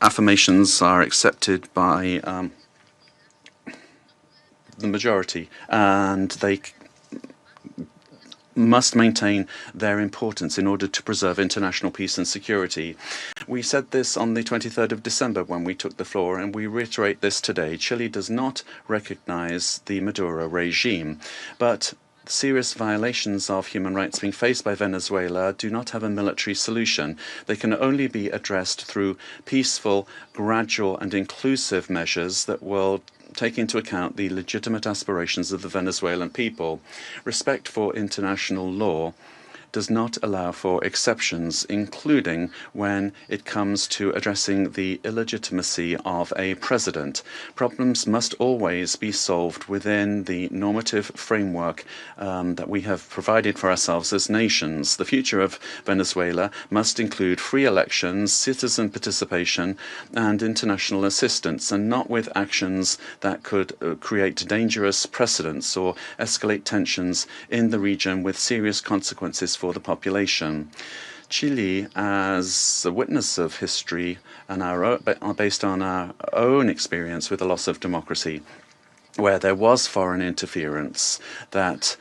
affirmations are accepted by the majority, and they must maintain their importance in order to preserve international peace and security. We said this on the 23rd of December when we took the floor, and we reiterate this today. Chile does not recognize the Maduro regime, but serious violations of human rights being faced by Venezuela do not have a military solution. They can only be addressed through peaceful, gradual and inclusive measures that will take into account the legitimate aspirations of the Venezuelan people. Respect for international law does not allow for exceptions, including when it comes to addressing the illegitimacy of a president. Problems must always be solved within the normative framework that we have provided for ourselves as nations. The future of Venezuela must include free elections, citizen participation, and international assistance, and not with actions that could create dangerous precedents or escalate tensions in the region with serious consequences for the population. Chile, as a witness of history and based on our own experience with the loss of democracy, where there was foreign interference that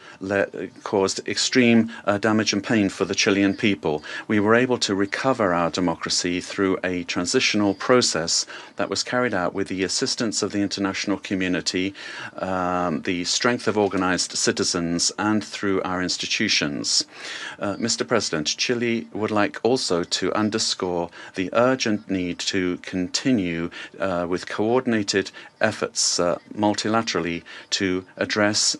caused extreme damage and pain for the Chilean people. We were able to recover our democracy through a transitional process that was carried out with the assistance of the international community, the strength of organized citizens, and through our institutions. Mr. President, Chile would like also to underscore the urgent need to continue with coordinated efforts multilaterally to address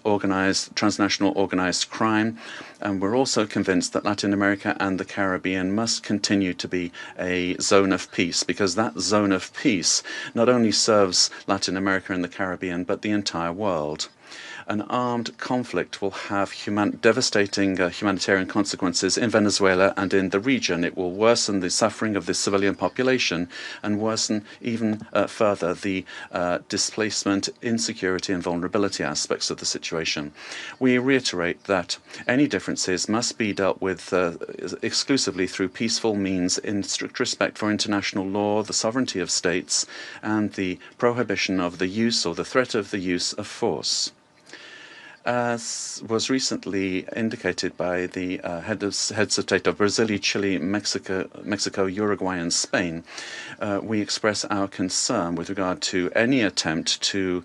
transnational organized crime. And we're also convinced that Latin America and the Caribbean must continue to be a zone of peace, because that zone of peace not only serves Latin America and the Caribbean, but the entire world. An armed conflict will have devastating humanitarian consequences in Venezuela and in the region. It will worsen the suffering of the civilian population and worsen even further the displacement, insecurity and vulnerability aspects of the situation. We reiterate that any differences must be dealt with exclusively through peaceful means in strict respect for international law, the sovereignty of states, and the prohibition of the use or the threat of the use of force. As was recently indicated by the heads of state of Brazil, Chile, Mexico, Uruguay, and Spain, we express our concern with regard to any attempt to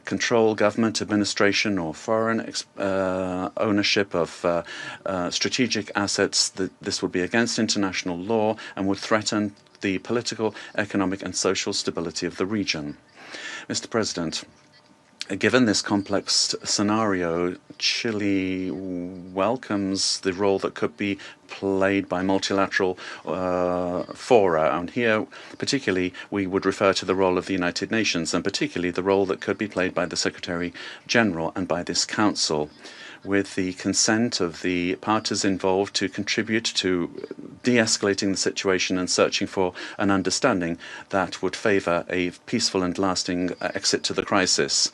control government administration or foreign ownership of strategic assets. This would be against international law and would threaten the political, economic, and social stability of the region. Mr. President, given this complex scenario, Chile welcomes the role that could be played by multilateral fora. And here, particularly, we would refer to the role of the United Nations, and particularly the role that could be played by the Secretary General and by this Council. with the consent of the parties involved to contribute to de-escalating the situation and searching for an understanding that would favor a peaceful and lasting exit to the crisis.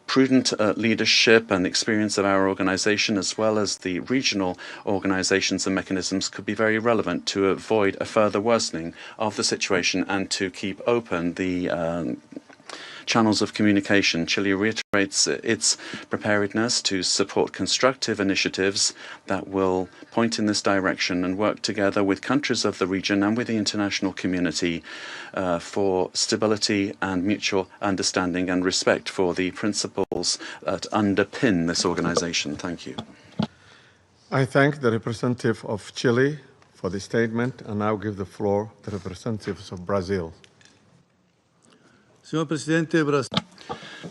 Prudent leadership and experience of our organization, as well as the regional organizations and mechanisms, could be very relevant to avoid a further worsening of the situation and to keep open the channels of communication. Chile reiterates its preparedness to support constructive initiatives that will point in this direction and work together with countries of the region and with the international community for stability and mutual understanding and respect for the principles that underpin this organization. Thank you. I thank the representative of Chile for the statement and now give the floor to the representatives of Brazil.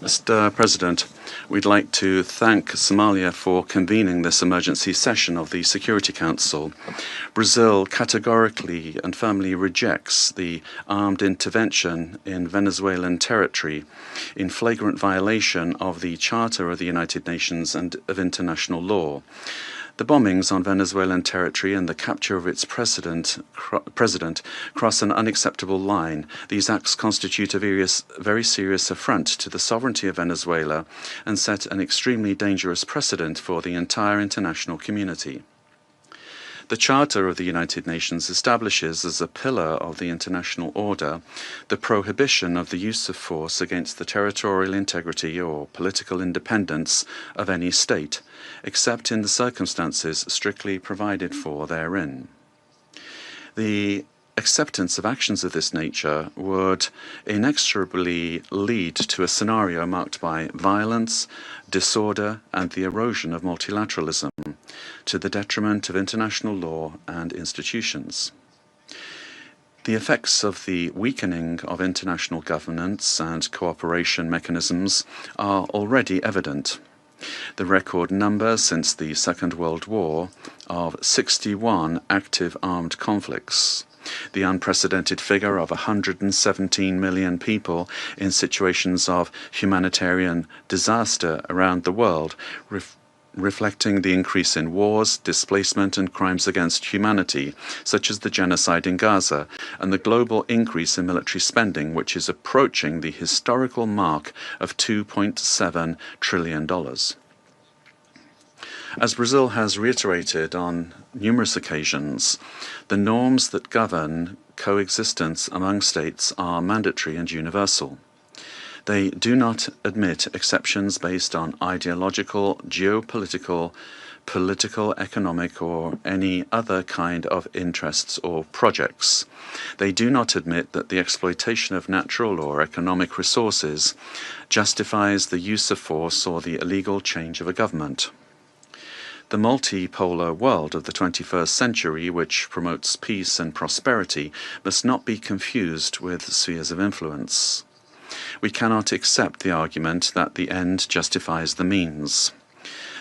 Mr. President, we'd like to thank Somalia for convening this emergency session of the Security Council. Brazil categorically and firmly rejects the armed intervention in Venezuelan territory in flagrant violation of the Charter of the United Nations and of international law. The bombings on Venezuelan territory and the capture of its president cross an unacceptable line. These acts constitute a very serious affront to the sovereignty of Venezuela and set an extremely dangerous precedent for the entire international community. The Charter of the United Nations establishes as a pillar of the international order the prohibition of the use of force against the territorial integrity or political independence of any state, except in the circumstances strictly provided for therein. The acceptance of actions of this nature would inexorably lead to a scenario marked by violence, disorder, and the erosion of multilateralism, to the detriment of international law and institutions. The effects of the weakening of international governance and cooperation mechanisms are already evident. The record number since the Second World War of 61 active armed conflicts, the unprecedented figure of 117 million people in situations of humanitarian disaster around the world, reflecting the increase in wars, displacement, and crimes against humanity, such as the genocide in Gaza, and the global increase in military spending, which is approaching the historical mark of $2.7 trillion. As Brazil has reiterated on numerous occasions, the norms that govern coexistence among states are mandatory and universal. They do not admit exceptions based on ideological, geopolitical, political, economic, or any other kind of interests or projects. They do not admit that the exploitation of natural or economic resources justifies the use of force or the illegal change of a government. The multipolar world of the 21st century, which promotes peace and prosperity, must not be confused with spheres of influence. We cannot accept the argument that the end justifies the means.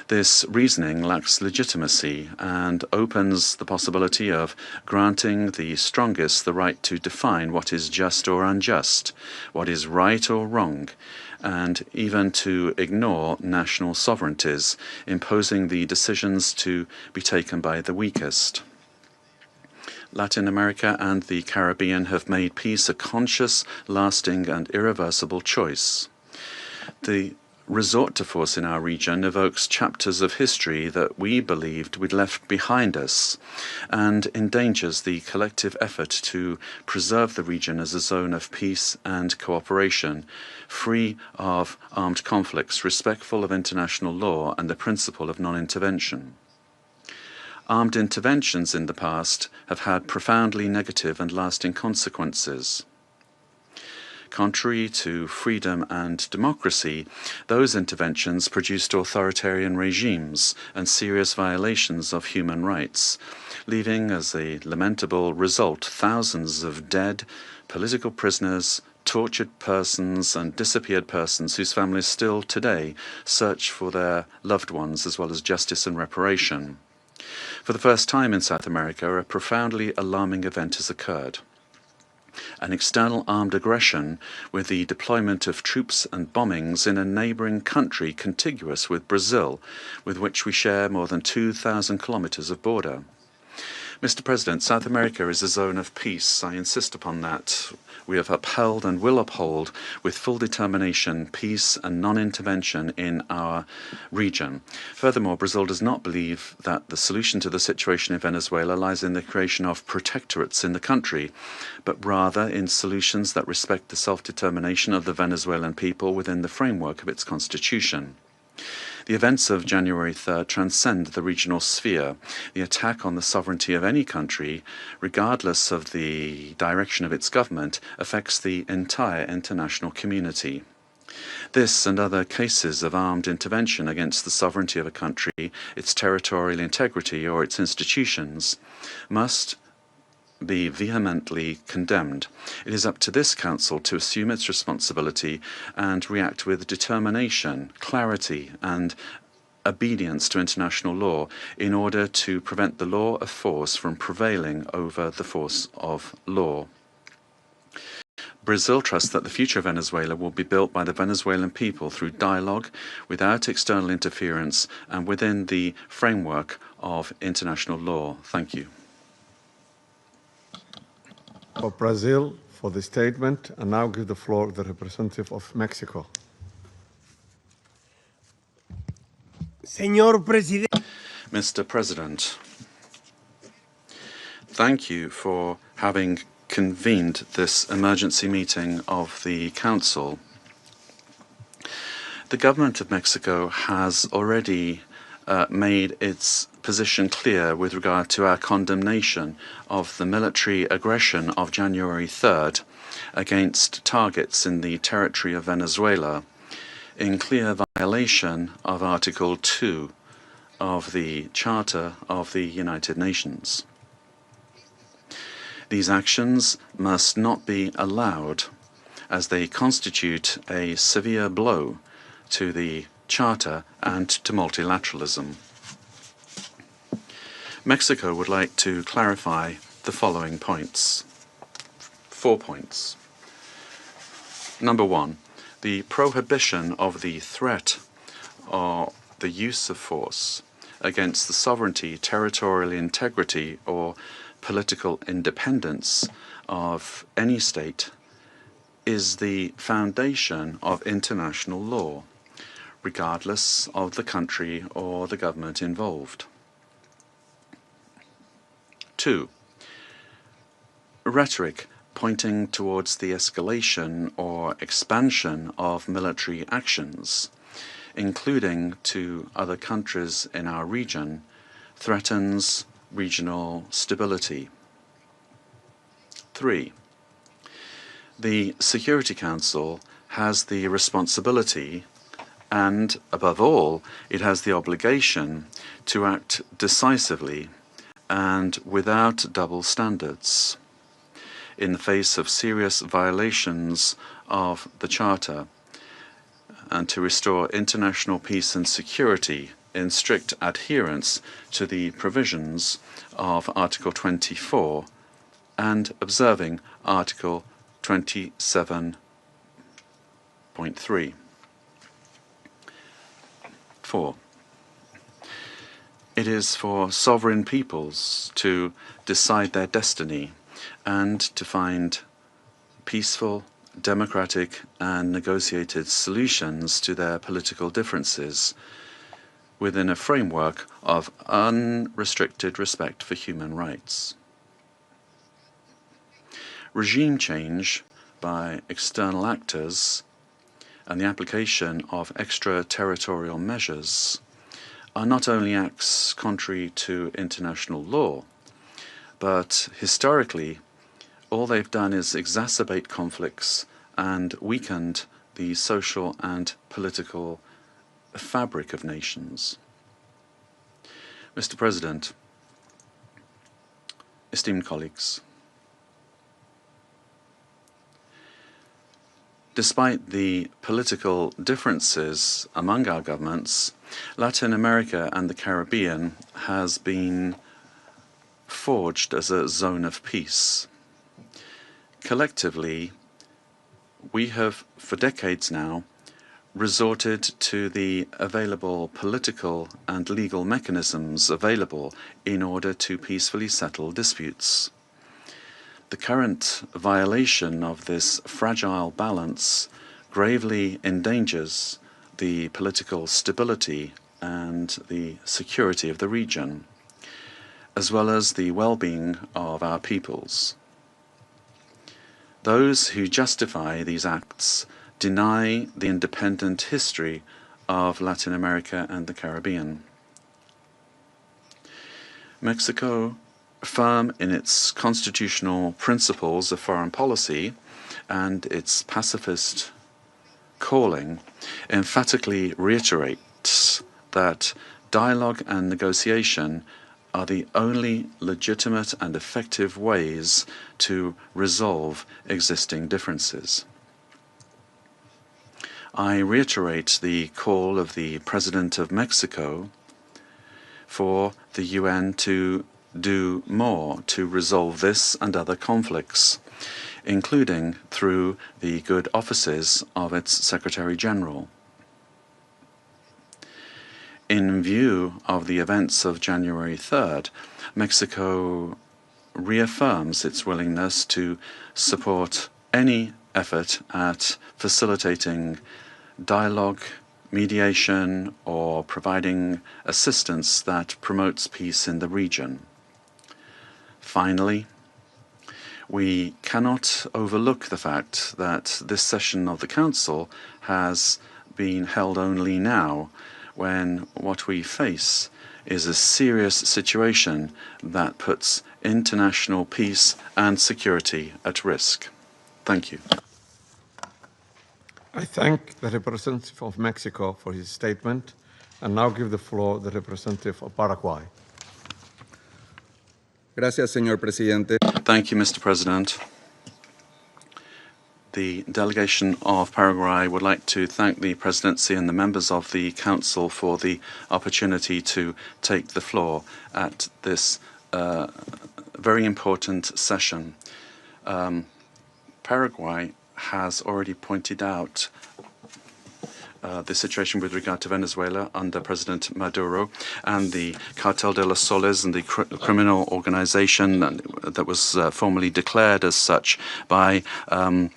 This reasoning lacks legitimacy and opens the possibility of granting the strongest the right to define what is just or unjust, what is right or wrong, and even to ignore national sovereignties, imposing the decisions to be taken by the weakest. Latin America and the Caribbean have made peace a conscious, lasting, and irreversible choice. The resort to force in our region evokes chapters of history that we believed we'd left behind us and endangers the collective effort to preserve the region as a zone of peace and cooperation, free of armed conflicts, respectful of international law and the principle of non-intervention. Armed interventions in the past have had profoundly negative and lasting consequences. Contrary to freedom and democracy, those interventions produced authoritarian regimes and serious violations of human rights, leaving as a lamentable result thousands of dead, political prisoners, tortured persons, and disappeared persons whose families still today search for their loved ones, as well as justice and reparation. For the first time in South America, a profoundly alarming event has occurred. an external armed aggression with the deployment of troops and bombings in a neighbouring country contiguous with Brazil, with which we share more than 2,000 kilometres of border. Mr. President, South America is a zone of peace. I insist upon that. We have upheld and will uphold with full determination peace and non-intervention in our region. Furthermore, Brazil does not believe that the solution to the situation in Venezuela lies in the creation of protectorates in the country, but rather in solutions that respect the self-determination of the Venezuelan people within the framework of its constitution. The events of January 3rd transcend the regional sphere. The attack on the sovereignty of any country, regardless of the direction of its government, affects the entire international community. This and other cases of armed intervention against the sovereignty of a country, its territorial integrity, or its institutions must be vehemently condemned. It is up to this Council to assume its responsibility and react with determination, clarity, and obedience to international law in order to prevent the law of force from prevailing over the force of law. Brazil trusts that the future of Venezuela will be built by the Venezuelan people through dialogue, without external interference, and within the framework of international law. Thank you. For Brazil, for the statement, and now give the floor to the representative of Mexico. Mr. President, thank you for having convened this emergency meeting of the Council. The government of Mexico has already made its position clear with regard to our condemnation of the military aggression of January 3rd against targets in the territory of Venezuela, in clear violation of Article 2 of the Charter of the United Nations. These actions must not be allowed, as they constitute a severe blow to the Charter and to multilateralism. Mexico would like to clarify the following points. 4 points. Number one, the prohibition of the threat or the use of force against the sovereignty, territorial integrity, or political independence of any state is the foundation of international law, regardless of the country or the government involved. 2. Rhetoric pointing towards the escalation or expansion of military actions, including to other countries in our region, threatens regional stability. 3. The Security Council has the responsibility and, above all, it has the obligation to act decisively and without double standards in the face of serious violations of the Charter, and to restore international peace and security in strict adherence to the provisions of Article 24 and observing Article 27.3. 4. It is for sovereign peoples to decide their destiny and to find peaceful, democratic, and negotiated solutions to their political differences within a framework of unrestricted respect for human rights. Regime change by external actors and the application of extraterritorial measures are not only acts contrary to international law, but historically all they've done is exacerbate conflicts and weakened the social and political fabric of nations. Mr. President, esteemed colleagues, despite the political differences among our governments, Latin America and the Caribbean has been forged as a zone of peace. collectively, we have, for decades now, resorted to the available political and legal mechanisms available in order to peacefully settle disputes. The current violation of this fragile balance gravely endangers the political stability and the security of the region, as well as the well-being of our peoples. Those who justify these acts deny the independent history of Latin America and the Caribbean. Mexico, firm in its constitutional principles of foreign policy and its pacifist calling, emphatically reiterates that dialogue and negotiation are the only legitimate and effective ways to resolve existing differences. I reiterate the call of the President of Mexico for the UN to do more to resolve this and other conflicts, including through the good offices of its Secretary General. In view of the events of January 3rd, Mexico reaffirms its willingness to support any effort at facilitating dialogue, mediation, or providing assistance that promotes peace in the region. Finally, we cannot overlook the fact that this session of the Council has been held only now, when what we face is a serious situation that puts international peace and security at risk. Thank you. I thank the representative of Mexico for his statement and now give the floor to the representative of Paraguay. Gracias, señor presidente. Thank you, Mr. President. The delegation of Paraguay would like to thank the Presidency and the members of the Council for the opportunity to take the floor at this very important session. Paraguay has already pointed out the situation with regard to Venezuela under President Maduro and the Cartel de los Soles and the criminal organization that was formally declared as such by our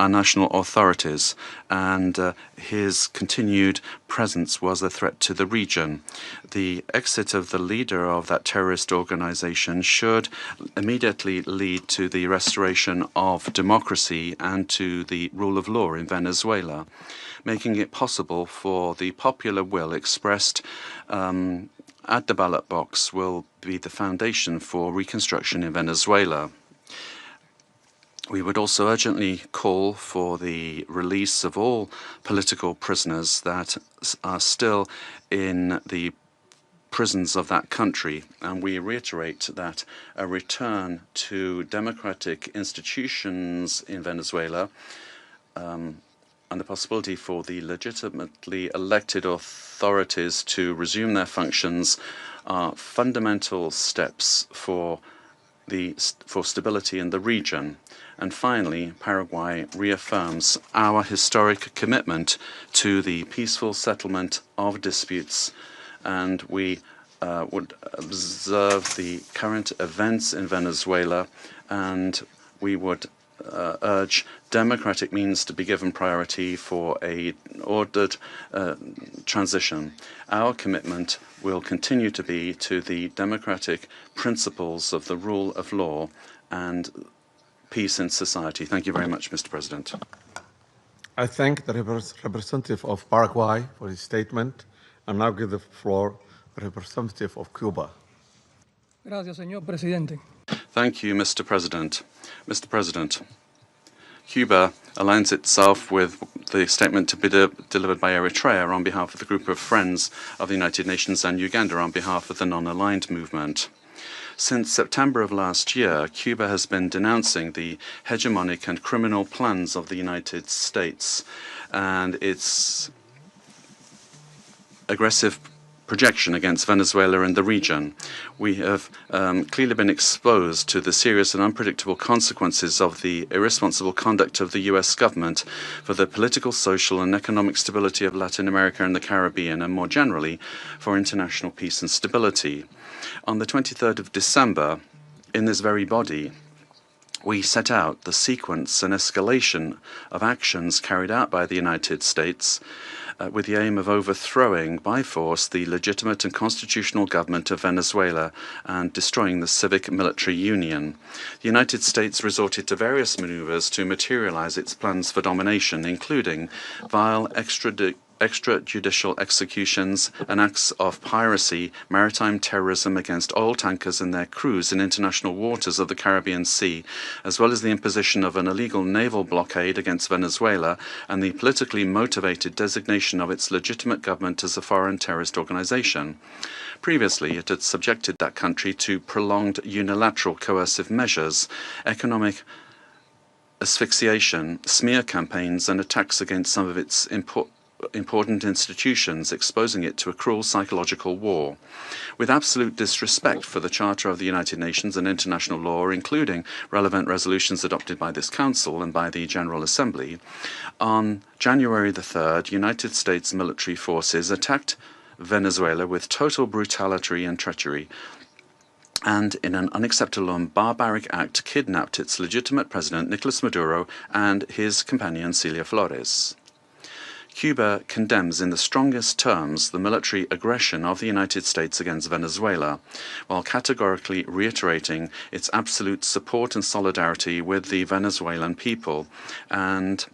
national authorities, and his continued presence was a threat to the region. The exit of the leader of that terrorist organization should immediately lead to the restoration of democracy and to the rule of law in Venezuela, making it possible for the popular will expressed at the ballot box will be the foundation for reconstruction in Venezuela. We would also urgently call for the release of all political prisoners that are still in the prisons of that country, and we reiterate that a return to democratic institutions in Venezuela and the possibility for the legitimately elected authorities to resume their functions are fundamental steps for stability in the region. And finally, Paraguay reaffirms our historic commitment to the peaceful settlement of disputes, and we would observe the current events in Venezuela, and we would urge democratic means to be given priority for an ordered transition. Our commitment will continue to be to the democratic principles of the rule of law and peace in society. Thank you very much, Mr. President. I thank the representative of Paraguay for his statement and now give the floor to the representative of Cuba. Gracias, señor presidente. Thank you, Mr. President. Mr. President, Cuba aligns itself with the statement to be delivered by Eritrea on behalf of the group of friends of the United Nations and Uganda on behalf of the non-aligned movement. Since September of last year, Cuba has been denouncing the hegemonic and criminal plans of the United States and its aggressive projection against Venezuela and the region. We have clearly been exposed to the serious and unpredictable consequences of the irresponsible conduct of the US government for the political, social, and economic stability of Latin America and the Caribbean, and more generally, for international peace and stability. On the 23rd of December, in this very body, we set out the sequence and escalation of actions carried out by the United States with the aim of overthrowing by force the legitimate and constitutional government of Venezuela and destroying the civic military union. The United States resorted to various maneuvers to materialize its plans for domination, including vile extrajudicial executions and acts of piracy, maritime terrorism against oil tankers and their crews in international waters of the Caribbean Sea, as well as the imposition of an illegal naval blockade against Venezuela and the politically motivated designation of its legitimate government as a foreign terrorist organization. Previously, it had subjected that country to prolonged unilateral coercive measures, economic asphyxiation, smear campaigns, and attacks against some of its important institutions, exposing it to a cruel psychological war. With absolute disrespect for the Charter of the United Nations and international law, including relevant resolutions adopted by this Council and by the General Assembly, on January the 3rd, United States military forces attacked Venezuela with total brutality and treachery, and in an unacceptable and barbaric act kidnapped its legitimate president, Nicolás Maduro, and his companion, Celia Flores. Cuba condemns in the strongest terms the military aggression of the United States against Venezuela, while categorically reiterating its absolute support and solidarity with the Venezuelan people, and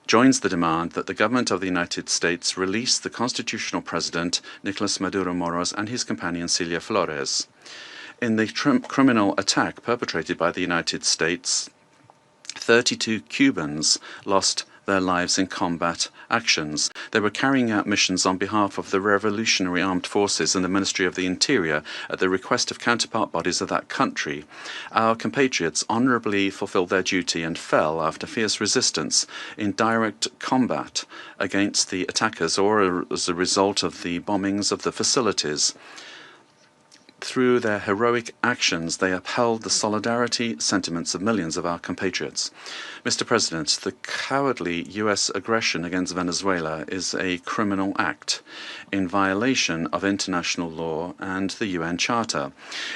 joins the demand that the government of the United States release the constitutional president, Nicolás Maduro Moros, and his companion, Celia Flores. In the criminal attack perpetrated by the United States, 32 Cubans lost their lives in combat actions. They were carrying out missions on behalf of the Revolutionary Armed Forces and the Ministry of the Interior at the request of counterpart bodies of that country. Our compatriots honorably fulfilled their duty and fell after fierce resistance in direct combat against the attackers or as a result of the bombings of the facilities. Through their heroic actions, they upheld the solidarity sentiments of millions of our compatriots. Mr. President, the cowardly U.S. aggression against Venezuela is a criminal act in violation of international law and the UN Charter.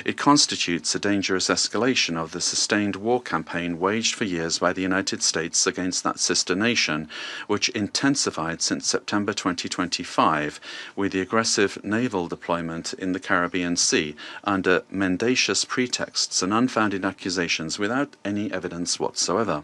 It constitutes a dangerous escalation of the sustained war campaign waged for years by the United States against that sister nation, which intensified since September 2025 with the aggressive naval deployment in the Caribbean Sea under mendacious pretexts and unfounded accusations without any evidence whatsoever.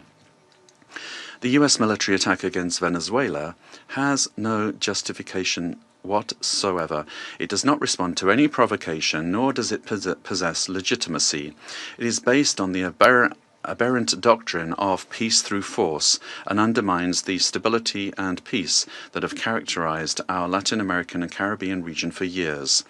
The U.S. military attack against Venezuela has no justification whatsoever. It does not respond to any provocation, nor does it possess legitimacy. It is based on the aberrant doctrine of peace through force and undermines the stability and peace that have characterized our Latin American and Caribbean region for years.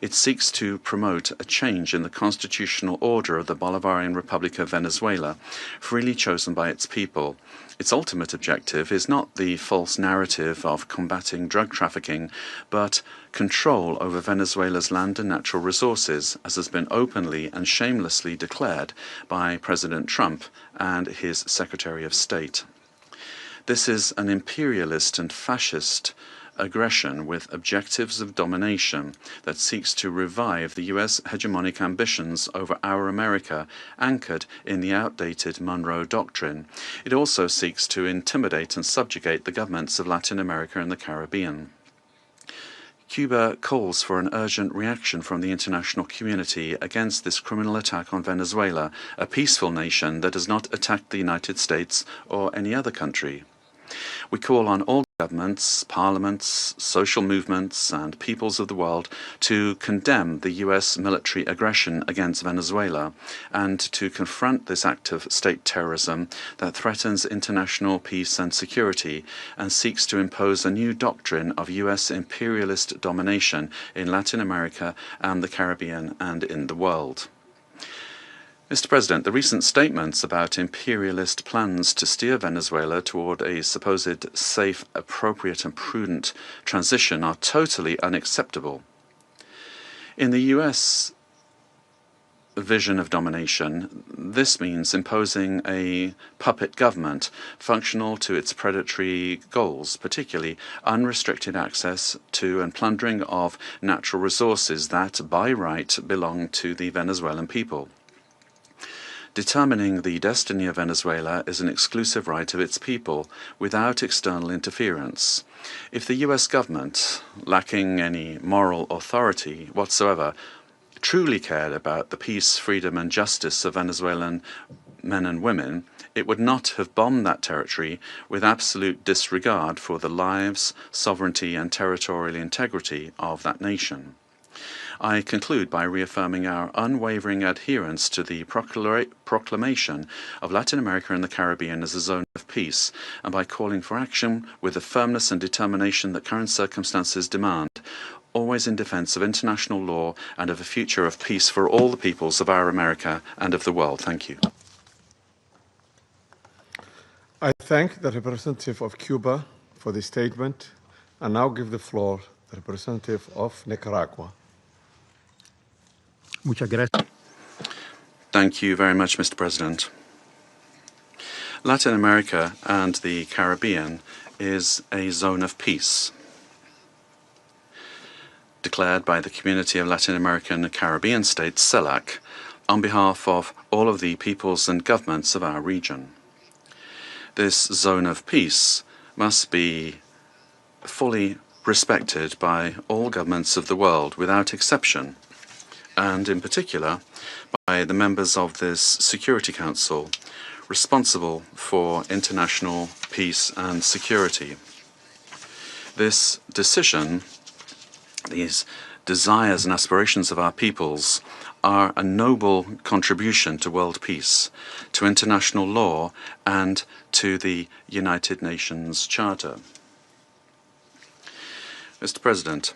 It seeks to promote a change in the constitutional order of the Bolivarian Republic of Venezuela, freely chosen by its people. Its ultimate objective is not the false narrative of combating drug trafficking, but control over Venezuela's land and natural resources, as has been openly and shamelessly declared by President Trump and his Secretary of State. This is an imperialist and fascist aggression with objectives of domination that seeks to revive the U.S. hegemonic ambitions over our America, anchored in the outdated Monroe Doctrine. It also seeks to intimidate and subjugate the governments of Latin America and the Caribbean. Cuba calls for an urgent reaction from the international community against this criminal attack on Venezuela, a peaceful nation that has not attacked the United States or any other country. We call on all governments, parliaments, social movements, and peoples of the world to condemn the U.S. military aggression against Venezuela and to confront this act of state terrorism that threatens international peace and security and seeks to impose a new doctrine of U.S. imperialist domination in Latin America and the Caribbean and in the world. Mr. President, the recent statements about imperialist plans to steer Venezuela toward a supposed safe, appropriate and prudent transition are totally unacceptable. In the US vision of domination, this means imposing a puppet government functional to its predatory goals, particularly unrestricted access to and plundering of natural resources that, by right, belong to the Venezuelan people. Determining the destiny of Venezuela is an exclusive right of its people, without external interference. If the US government, lacking any moral authority whatsoever, truly cared about the peace, freedom and justice of Venezuelan men and women, it would not have bombed that territory with absolute disregard for the lives, sovereignty and territorial integrity of that nation. I conclude by reaffirming our unwavering adherence to the proclamation of Latin America and the Caribbean as a zone of peace, and by calling for action with the firmness and determination that current circumstances demand, always in defense of international law and of a future of peace for all the peoples of our America and of the world. Thank you. I thank the representative of Cuba for the statement and now give the floor to the representative of Nicaragua. Muchas gracias. Thank you very much, Mr. President. Latin America and the Caribbean is a zone of peace, declared by the Community of Latin American and Caribbean States, CELAC, on behalf of all of the peoples and governments of our region. This zone of peace must be fully respected by all governments of the world without exception, and in particular by the members of this Security Council responsible for international peace and security. This decision, these desires and aspirations of our peoples, are a noble contribution to world peace, to international law, and to the United Nations Charter. Mr. President,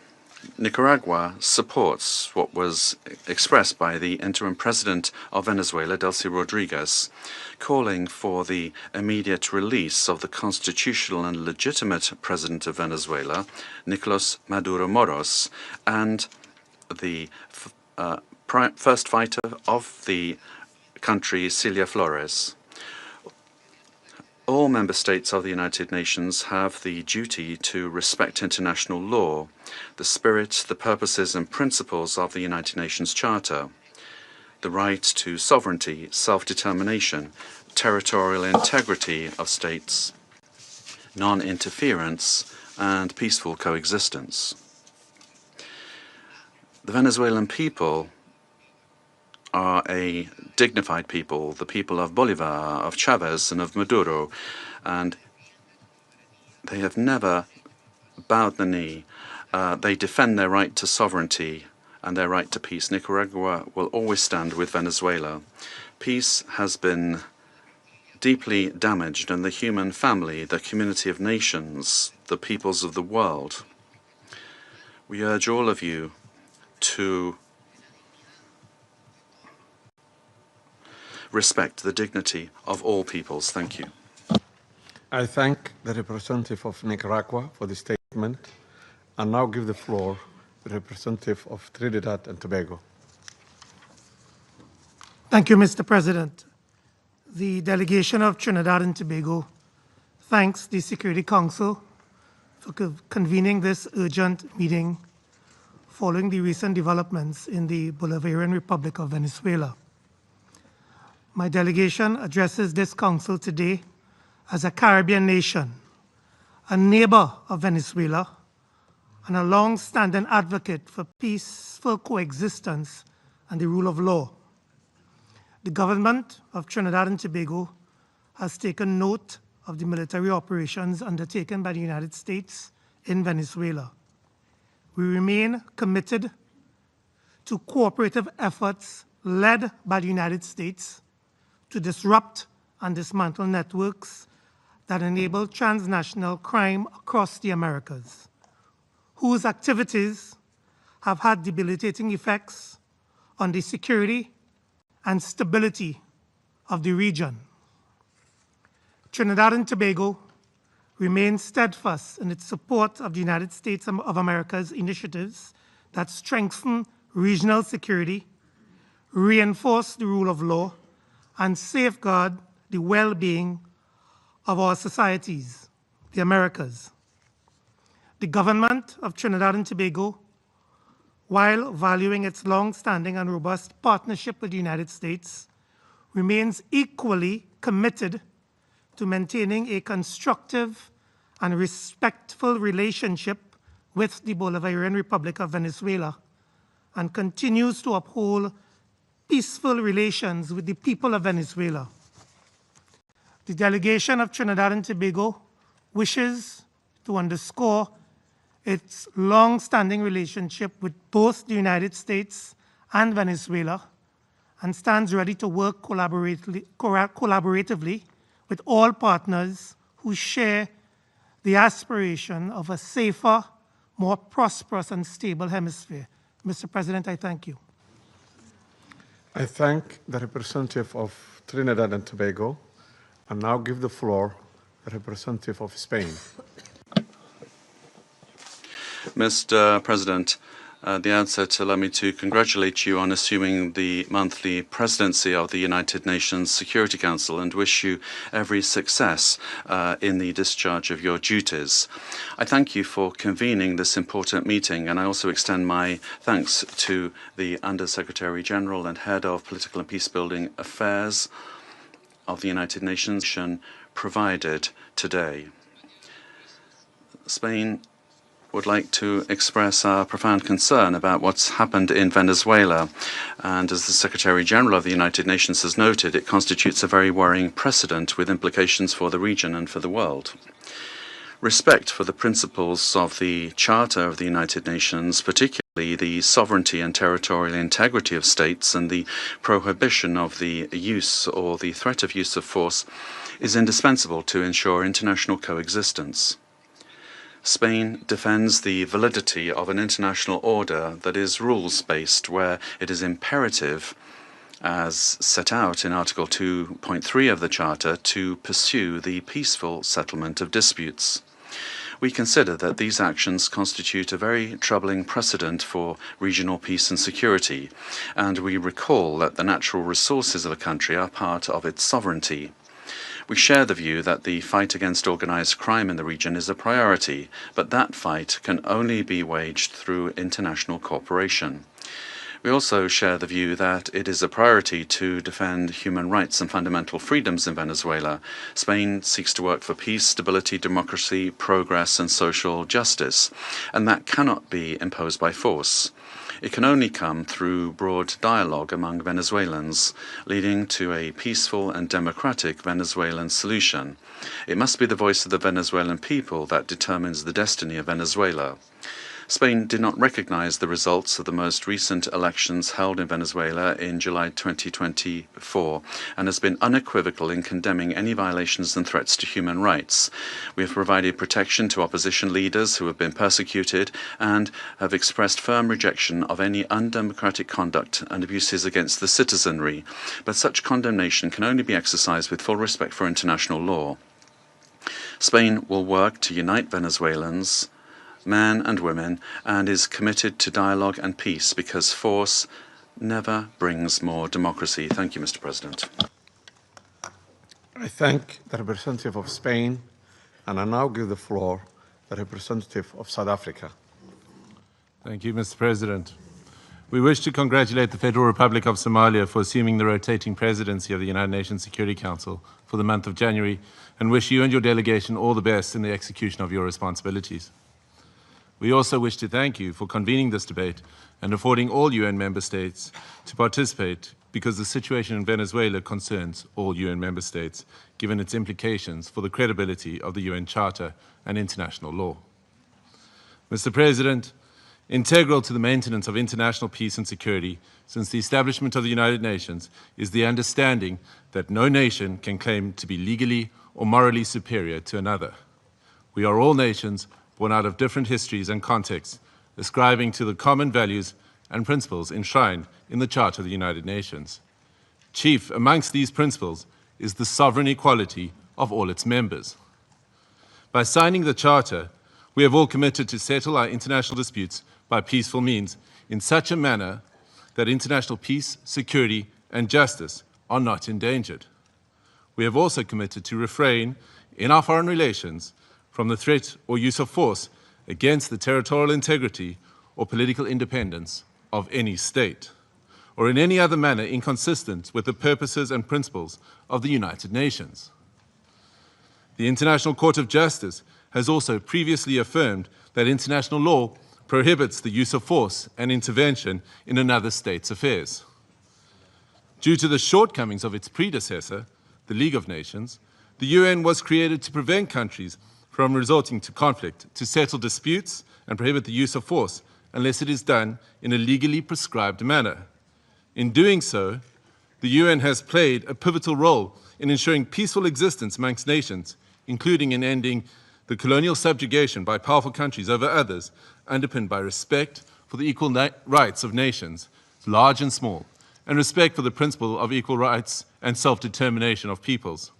Nicaragua supports what was expressed by the interim president of Venezuela, Delcy Rodriguez, calling for the immediate release of the constitutional and legitimate president of Venezuela, Nicolás Maduro Moros, and the first fighter of the country, Cilia Flores. All member states of the United Nations have the duty to respect international law, the spirit, the purposes and principles of the United Nations Charter, the right to sovereignty, self-determination, territorial integrity of states, non-interference, and peaceful coexistence. The Venezuelan people are a dignified people, the people of Bolivar, of Chavez, and of Maduro, and they have never bowed the knee. They defend their right to sovereignty and their right to peace. Nicaragua will always stand with Venezuela. Peace has been deeply damaged, and the human family, the community of nations, the peoples of the world. We urge all of you to respect the dignity of all peoples. Thank you. I thank the representative of Nicaragua for the statement and now give the floor to the representative of Trinidad and Tobago. Thank you, Mr. President. The delegation of Trinidad and Tobago thanks the Security Council for convening this urgent meeting following the recent developments in the Bolivarian Republic of Venezuela. My delegation addresses this council today as a Caribbean nation, a neighbor of Venezuela, and a long-standing advocate for peaceful coexistence and the rule of law. The government of Trinidad and Tobago has taken note of the military operations undertaken by the United States in Venezuela. We remain committed to cooperative efforts led by the United States to disrupt and dismantle networks that enable transnational crime across the Americas, whose activities have had debilitating effects on the security and stability of the region. Trinidad and Tobago remains steadfast in its support of the United States of America's initiatives that strengthen regional security, reinforce the rule of law, and safeguard the well-being of our societies, the Americas. The government of Trinidad and Tobago, while valuing its long-standing and robust partnership with the United States, remains equally committed to maintaining a constructive and respectful relationship with the Bolivarian Republic of Venezuela, and continues to uphold peaceful relations with the people of Venezuela. The delegation of Trinidad and Tobago wishes to underscore its long-standing relationship with both the United States and Venezuela, and stands ready to work collaboratively with all partners who share the aspiration of a safer, more prosperous and stable hemisphere. Mr. President, I thank you. I thank the representative of Trinidad and Tobago, and now give the floor to the representative of Spain. Mr. President, at the outset, allow me to congratulate you on assuming the monthly presidency of the United Nations Security Council and wish you every success in the discharge of your duties. I thank you for convening this important meeting, and I also extend my thanks to the Under-Secretary General and Head of Political and Peacebuilding Affairs of the United Nations provided today. Spain would like to express our profound concern about what's happened in Venezuela. And as the Secretary General of the United Nations has noted, it constitutes a very worrying precedent with implications for the region and for the world. Respect for the principles of the Charter of the United Nations, particularly the sovereignty and territorial integrity of states and the prohibition of the use or the threat of use of force, is indispensable to ensure international coexistence. Spain defends the validity of an international order that is rules-based, where it is imperative, as set out in Article 2.3 of the Charter, to pursue the peaceful settlement of disputes. We consider that these actions constitute a very troubling precedent for regional peace and security, and we recall that the natural resources of a country are part of its sovereignty. We share the view that the fight against organized crime in the region is a priority, but that fight can only be waged through international cooperation. We also share the view that it is a priority to defend human rights and fundamental freedoms in Venezuela. Spain seeks to work for peace, stability, democracy, progress, and social justice, and that cannot be imposed by force. It can only come through broad dialogue among Venezuelans, leading to a peaceful and democratic Venezuelan solution. It must be the voice of the Venezuelan people that determines the destiny of Venezuela. Spain did not recognize the results of the most recent elections held in Venezuela in July 2024 and has been unequivocal in condemning any violations and threats to human rights. We have provided protection to opposition leaders who have been persecuted and have expressed firm rejection of any undemocratic conduct and abuses against the citizenry, but such condemnation can only be exercised with full respect for international law. Spain will work to unite Venezuelans, men and women, and is committed to dialogue and peace, because force never brings more democracy. Thank you, Mr. President. I thank the representative of Spain, and I now give the floor to the representative of South Africa. Thank you, Mr. President. We wish to congratulate the Federal Republic of Somalia for assuming the rotating presidency of the United Nations Security Council for the month of January, and wish you and your delegation all the best in the execution of your responsibilities. We also wish to thank you for convening this debate and affording all UN member states to participate, because the situation in Venezuela concerns all UN member states, given its implications for the credibility of the UN Charter and international law. Mr. President, integral to the maintenance of international peace and security since the establishment of the United Nations is the understanding that no nation can claim to be legally or morally superior to another. We are all nations born out of different histories and contexts, ascribing to the common values and principles enshrined in the Charter of the United Nations. Chief amongst these principles is the sovereign equality of all its members. By signing the Charter, we have all committed to settle our international disputes by peaceful means in such a manner that international peace, security, and justice are not endangered. We have also committed to refrain in our foreign relations from the threat or use of force against the territorial integrity or political independence of any state, or in any other manner inconsistent with the purposes and principles of the United Nations. The International Court of Justice has also previously affirmed that international law prohibits the use of force and intervention in another state's affairs. Due to the shortcomings of its predecessor, the League of Nations, the UN was created to prevent countries from resorting to conflict, to settle disputes and prohibit the use of force unless it is done in a legally prescribed manner. In doing so, the UN has played a pivotal role in ensuring peaceful existence amongst nations, including in ending the colonial subjugation by powerful countries over others, underpinned by respect for the equal rights of nations, large and small, and respect for the principle of equal rights and self-determination of peoples.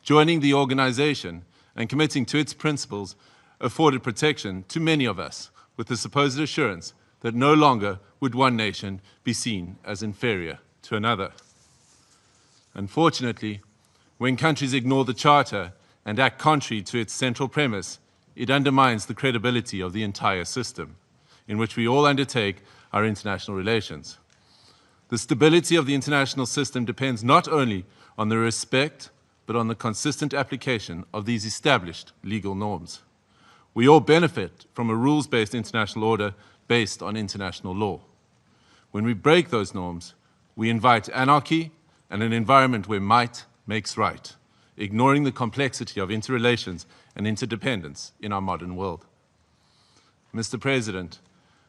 Joining the organization and committing to its principles afforded protection to many of us, with the supposed assurance that no longer would one nation be seen as inferior to another. Unfortunately, when countries ignore the Charter and act contrary to its central premise, it undermines the credibility of the entire system in which we all undertake our international relations. The stability of the international system depends not only on the respect, but on the consistent application of these established legal norms. We all benefit from a rules-based international order based on international law. When we break those norms, we invite anarchy and an environment where might makes right, ignoring the complexity of interrelations and interdependence in our modern world. Mr. President,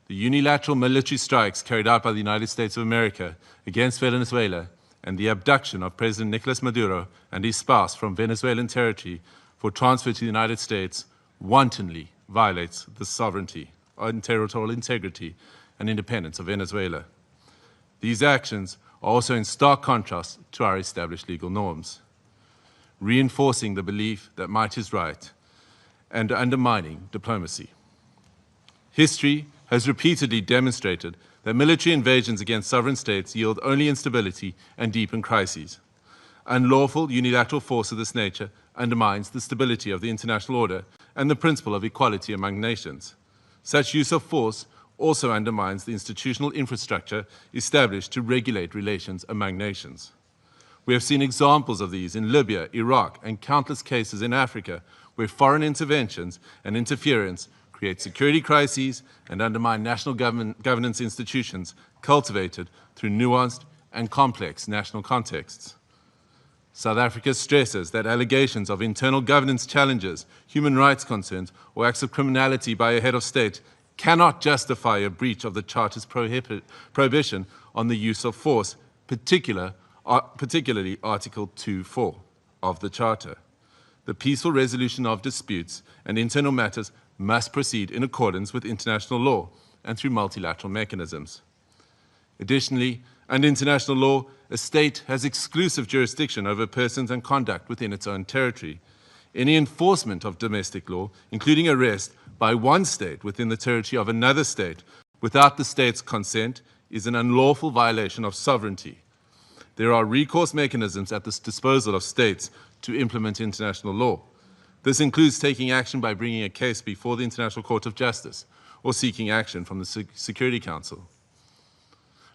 the unilateral military strikes carried out by the United States of America against Venezuela and the abduction of President Nicolás Maduro and his spouse from Venezuelan territory for transfer to the United States wantonly violates the sovereignty and territorial integrity and independence of Venezuela. These actions are also in stark contrast to our established legal norms, reinforcing the belief that might is right and undermining diplomacy. History has repeatedly demonstrated that military invasions against sovereign states yield only instability and deepen crises. Unlawful unilateral force of this nature undermines the stability of the international order and the principle of equality among nations. Such use of force also undermines the institutional infrastructure established to regulate relations among nations. We have seen examples of these in Libya, Iraq, and countless cases in Africa where foreign interventions and interference create security crises and undermine national governance institutions cultivated through nuanced and complex national contexts. South Africa stresses that allegations of internal governance challenges, human rights concerns, or acts of criminality by a head of state cannot justify a breach of the Charter's prohibition on the use of force, particularly Article 2.4 of the Charter. The peaceful resolution of disputes and internal matters must proceed in accordance with international law and through multilateral mechanisms. Additionally, under international law, a state has exclusive jurisdiction over persons and conduct within its own territory. Any enforcement of domestic law, including arrest by one state within the territory of another state without the state's consent, is an unlawful violation of sovereignty. There are recourse mechanisms at the disposal of states to implement international law. This includes taking action by bringing a case before the International Court of Justice or seeking action from the Security Council.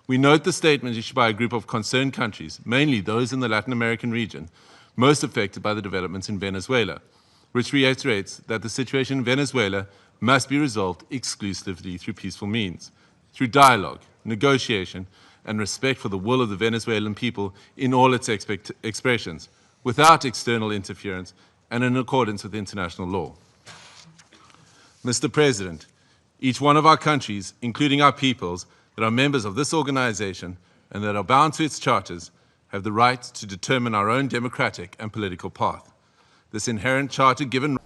We note the statement issued by a group of concerned countries, mainly those in the Latin American region, most affected by the developments in Venezuela, which reiterates that the situation in Venezuela must be resolved exclusively through peaceful means, through dialogue, negotiation, and respect for the will of the Venezuelan people in all its expressions, without external interference and in accordance with international law. Mr. President, each one of our countries, including our peoples, that are members of this organization and that are bound to its charters, have the right to determine our own democratic and political path. This inherent charter-given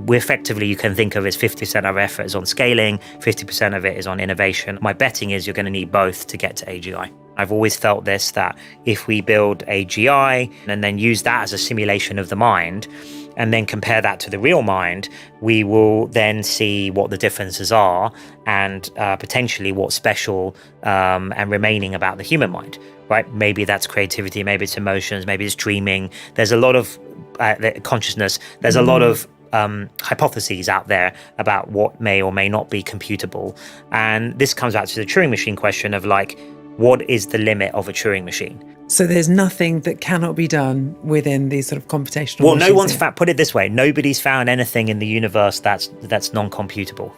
effectively, you can think of as 50% of our effort is on scaling, 50% of it is on innovation. My betting is you're going to need both to get to AGI. I've always felt this, that if we build AGI and then use that as a simulation of the mind, and then compare that to the real mind, we will then see what the differences are and potentially what's special and remaining about the human mind, right? Maybe that's creativity, maybe it's emotions, maybe it's dreaming. There's a lot of consciousness. There's a lot of hypotheses out there about what may or may not be computable. And this comes back to the Turing machine question of like, what is the limit of a Turing machine? So there's nothing that cannot be done within these sort of computational Well, no machines one's put it this way, nobody's found anything in the universe that's non-computable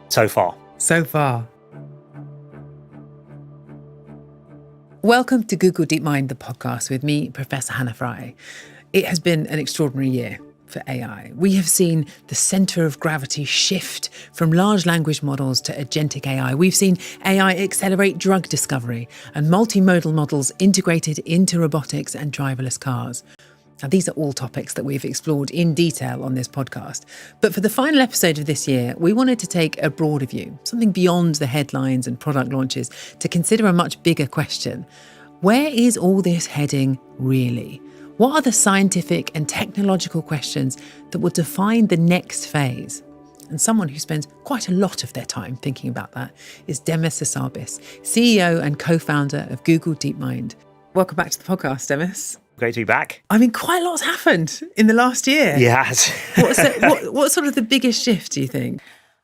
so far. So far. Welcome to Google DeepMind, the podcast with me, Professor Hannah Fry. It has been an extraordinary year for AI. We have seen the centre of gravity shift from large language models to agentic AI. We've seen AI accelerate drug discovery and multimodal models integrated into robotics and driverless cars. Now, these are all topics that we've explored in detail on this podcast. But for the final episode of this year, we wanted to take a broader view, something beyond the headlines and product launches, to consider a much bigger question. Where is all this heading really? What are the scientific and technological questions that will define the next phase? And someone who spends quite a lot of their time thinking about that is Demis Hassabis, CEO and co-founder of Google DeepMind. Welcome back to the podcast, Demis. Great to be back. I mean, quite a lot's happened in the last year. Yes. What's sort of the biggest shift, do you think?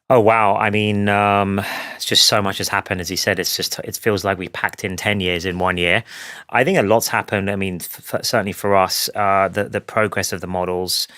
Oh, wow. I mean, it's just so much has happened. As you said, it feels like we packed in 10 years in 1 year. I think a lot's happened. I mean, certainly for us, the progress of the models.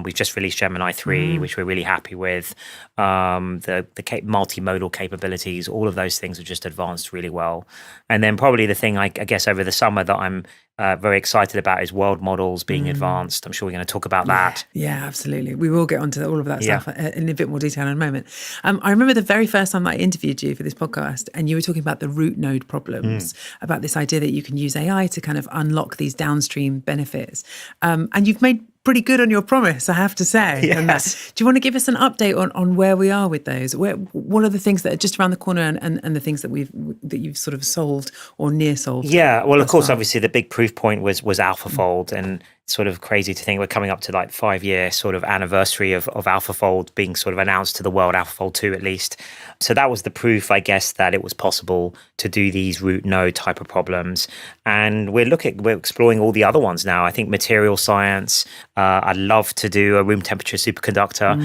We've just released Gemini 3, which we're really happy with. The multimodal capabilities, all of those things have just advanced really well. And then probably the thing, I guess, over the summer that I'm very excited about is world models being advanced. I'm sure we're going to talk about that. Yeah, absolutely. We will get onto all of that stuff in a bit more detail in a moment. I remember the very first time that I interviewed you for this podcast, and you were talking about the root node problems, about this idea that you can use AI to kind of unlock these downstream benefits. And you've made pretty good on your promise, I have to say. Yes. Do you want to give us an update on where we are with those? What are the things that are just around the corner and the things that you've sort of solved or near solved? Yeah, well, of course, obviously the big proof point was AlphaFold, and it's sort of crazy to think we're coming up to like 5-year sort of anniversary of AlphaFold being sort of announced to the world, AlphaFold 2 at least. So that was the proof, I guess, that it was possible to do these root node type of problems. And we're exploring all the other ones now. I think material science, I'd love to do a room temperature superconductor,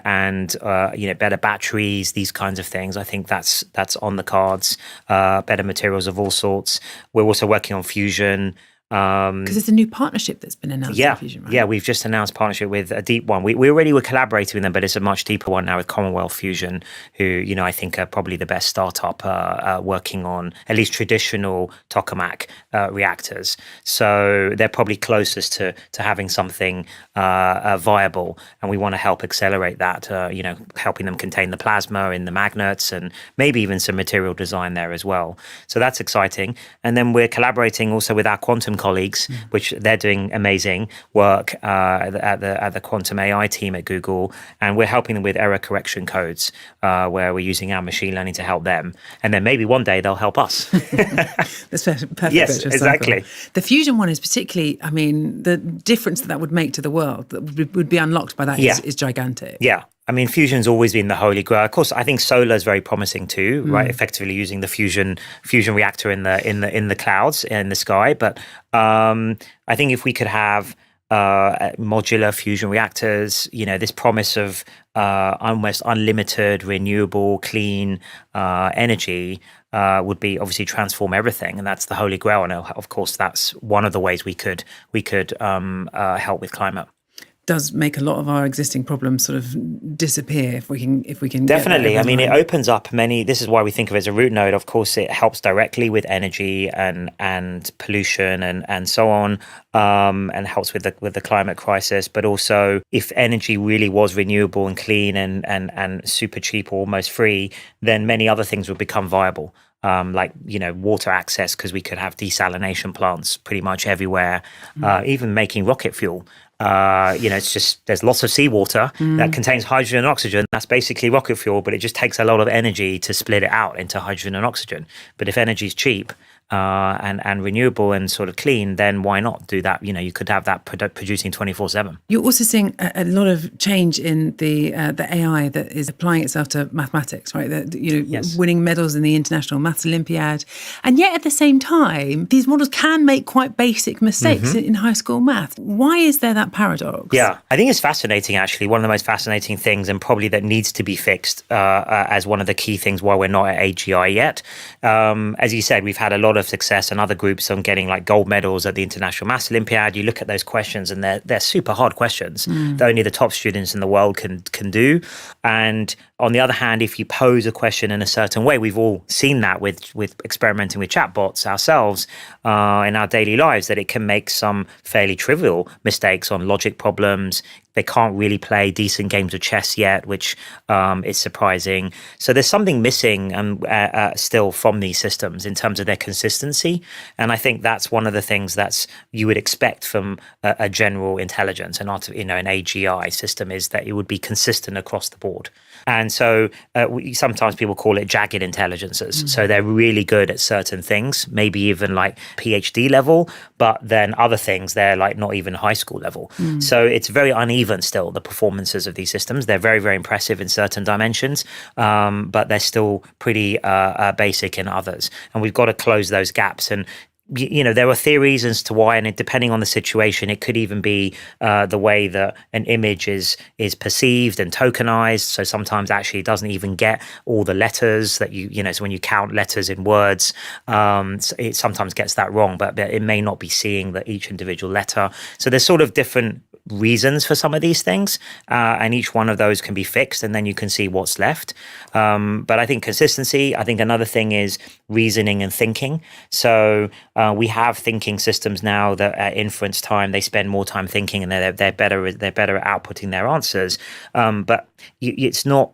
and better batteries, these kinds of things. I think that's on the cards. Better materials of all sorts. We're also working on fusion. Because there's a new partnership that's been announced with Fusion, right? Yeah, we've just announced partnership with a deep one. We already were collaborating with them, but it's a much deeper one now with Commonwealth Fusion, who, I think are probably the best startup working on at least traditional tokamak reactors. So they're probably closest to having something viable, and we want to help accelerate that, helping them contain the plasma in the magnets and maybe even some material design there as well. So that's exciting. And then we're collaborating also with our quantum colleagues, which they're doing amazing work at the quantum AI team at Google, and we're helping them with error correction codes, where we're using our machine learning to help them, and then maybe one day they'll help us. That's perfect. Yes, exactly. The fusion one is particularly, I mean, the difference that would make to the world that would be unlocked by that is gigantic. Yeah. I mean, fusion's always been the holy grail. Of course, I think solar is very promising too, right? Effectively using the fusion reactor in the clouds, in the sky. But I think if we could have modular fusion reactors, this promise of almost unlimited, renewable, clean energy would be obviously transform everything, and that's the holy grail. And of course, that's one of the ways we could help with climate. Does make a lot of our existing problems sort of disappear if we can definitely. I mean, it opens up many. This is why we think of it as a root node. Of course, it helps directly with energy and pollution and so on, and helps with the climate crisis. But also, if energy really was renewable and clean and super cheap or almost free, then many other things would become viable. Like water access, because we could have desalination plants pretty much everywhere, even making rocket fuel. It's just, there's lots of seawater that contains hydrogen and oxygen. That's basically rocket fuel, but it just takes a lot of energy to split it out into hydrogen and oxygen. But if energy is cheap and renewable and sort of clean, then why not do that? You could have that producing 24/7. You're also seeing a lot of change in the AI that is applying itself to mathematics, right? Yes. Winning medals in the International Maths Olympiad. And yet at the same time, these models can make quite basic mistakes in high school math. Why is there that paradox? Yeah, I think it's fascinating, actually. One of the most fascinating things, and probably that needs to be fixed as one of the key things why we're not at AGI yet. As you said, we've had a lot of success and other groups on getting like gold medals at the International Maths Olympiad. You look at those questions and they're super hard questions that only the top students in the world can do. And on the other hand, if you pose a question in a certain way, we've all seen that with experimenting with chatbots ourselves in our daily lives, that it can make some fairly trivial mistakes on logic problems. They can't really play decent games of chess yet, which is surprising. So there's something missing still from these systems in terms of their consistency. And I think that's one of the things that you would expect from a general intelligence, an AGI system, is that it would be consistent across the board. And so sometimes people call it jagged intelligences. So they're really good at certain things, maybe even like PhD level, but then other things, they're like not even high school level. So it's very uneven still, the performances of these systems. They're very, very impressive in certain dimensions, but they're still pretty basic in others. And we've got to close those gaps. And there are theories as to why, and depending on the situation, it could even be the way that an image is perceived and tokenized. So sometimes actually it doesn't even get all the letters that so when you count letters in words, it sometimes gets that wrong, but it may not be seeing each individual letter. So there's sort of different reasons for some of these things, and each one of those can be fixed, and then you can see what's left. But I think consistency, I think another thing is reasoning and thinking. So we have thinking systems now that at inference time, they spend more time thinking, and they're better at outputting their answers. But it's not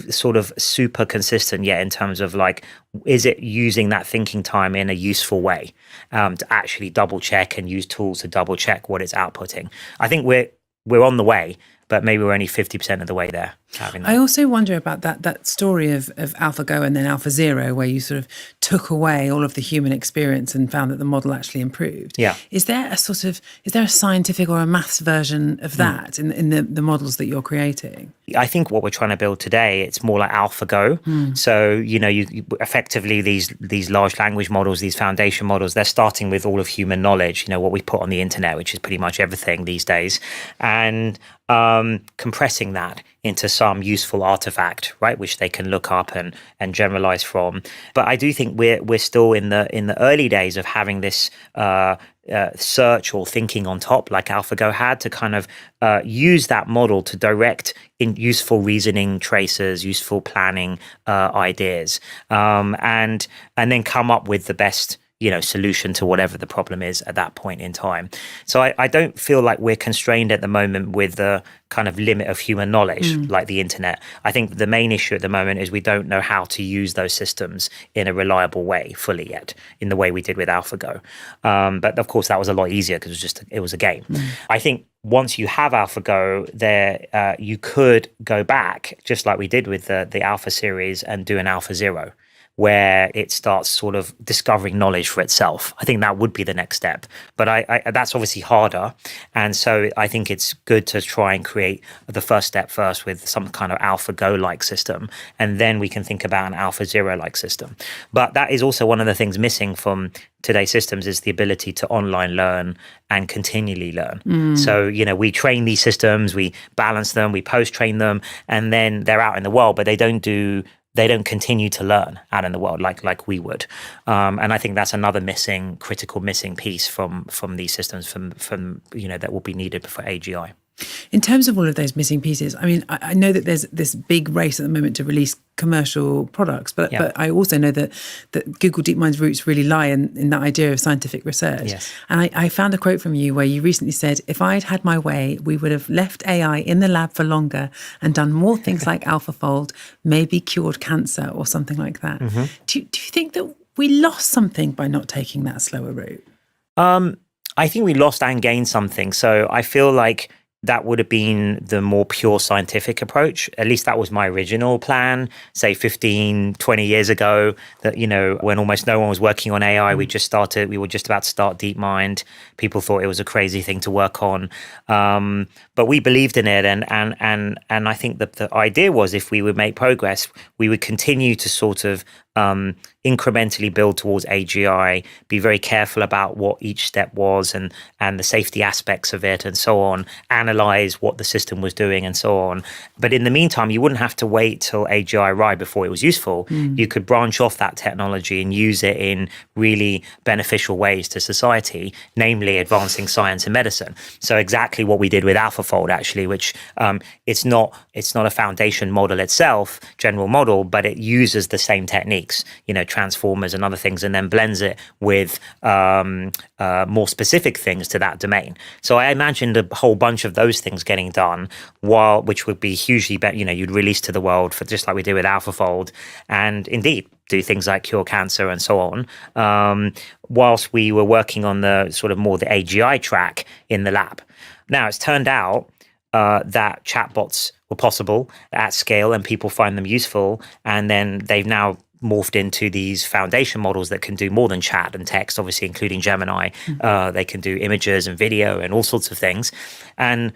sort of super consistent yet in terms of like, is it using that thinking time in a useful way to actually double check and use tools to double check what it's outputting? I think we're on the way, but maybe we're only 50% of the way there. I also wonder about that story of AlphaGo and then AlphaZero, where you sort of took away all of the human experience and found that the model actually improved. Yeah. Is there a scientific or a maths version of that in the models that you're creating? I think what we're trying to build today, it's more like AlphaGo. So, you effectively these large language models, these foundation models, they're starting with all of human knowledge, what we put on the internet, which is pretty much everything these days, and compressing that into some useful artifact, right, which they can look up and generalize from. But I do think we're still in the early days of having this search or thinking on top, like AlphaGo had, to kind of use that model to direct in useful reasoning traces, useful planning ideas, and then come up with the best solution to whatever the problem is at that point in time. So I don't feel like we're constrained at the moment with the kind of limit of human knowledge like the internet. I think the main issue at the moment is we don't know how to use those systems in a reliable way fully yet, in the way we did with AlphaGo. But of course that was a lot easier because it was a game. I think once you have AlphaGo there, you could go back, just like we did with the Alpha series, and do an AlphaZero, where it starts sort of discovering knowledge for itself. I think that would be the next step. But that's obviously harder. And so I think it's good to try and create the first step first with some kind of AlphaGo-like system. And then we can think about an AlphaZero-like system. But that is also one of the things missing from today's systems, is the ability to online learn and continually learn. So, we train these systems, we balance them, we post-train them, and then they're out in the world, but they don't continue to learn out in the world like we would. And I think that's another critical missing piece from these systems from that will be needed for AGI. In terms of all of those missing pieces, I mean, I know that there's this big race at the moment to release commercial products, but I also know that Google DeepMind's roots really lie in that idea of scientific research. Yes. And I found a quote from you where you recently said, if I'd had my way, we would have left AI in the lab for longer and done more things like AlphaFold, maybe cured cancer or something like that. Do you think that we lost something by not taking that slower route? I think we lost and gained something. So I feel like that would have been the more pure scientific approach. At least that was my original plan, say 15, 20 years ago, that, when almost no one was working on AI, we were just about to start DeepMind. People thought it was a crazy thing to work on. But we believed in it. And I think that the idea was if we would make progress, we would continue to sort of incrementally build towards AGI, be very careful about what each step was and the safety aspects of it and so on, analyze what the system was doing and so on. But in the meantime, you wouldn't have to wait till AGI arrived before it was useful. You could branch off that technology and use it in really beneficial ways to society, namely advancing science and medicine. So exactly what we did with AlphaFold, actually, which it's not a foundation model itself, general model, but it uses the same techniques, transformers and other things, and then blends it with more specific things to that domain. So I imagined a whole bunch of those things getting done, which would be hugely better. You'd release to the world for just like we did with AlphaFold, and indeed do things like cure cancer and so on, whilst we were working on the sort of more the AGI track in the lab. Now it's turned out that chatbots were possible at scale and people find them useful, and then they've now morphed into these foundation models that can do more than chat and text, obviously including Gemini. They can do images and video and all sorts of things. And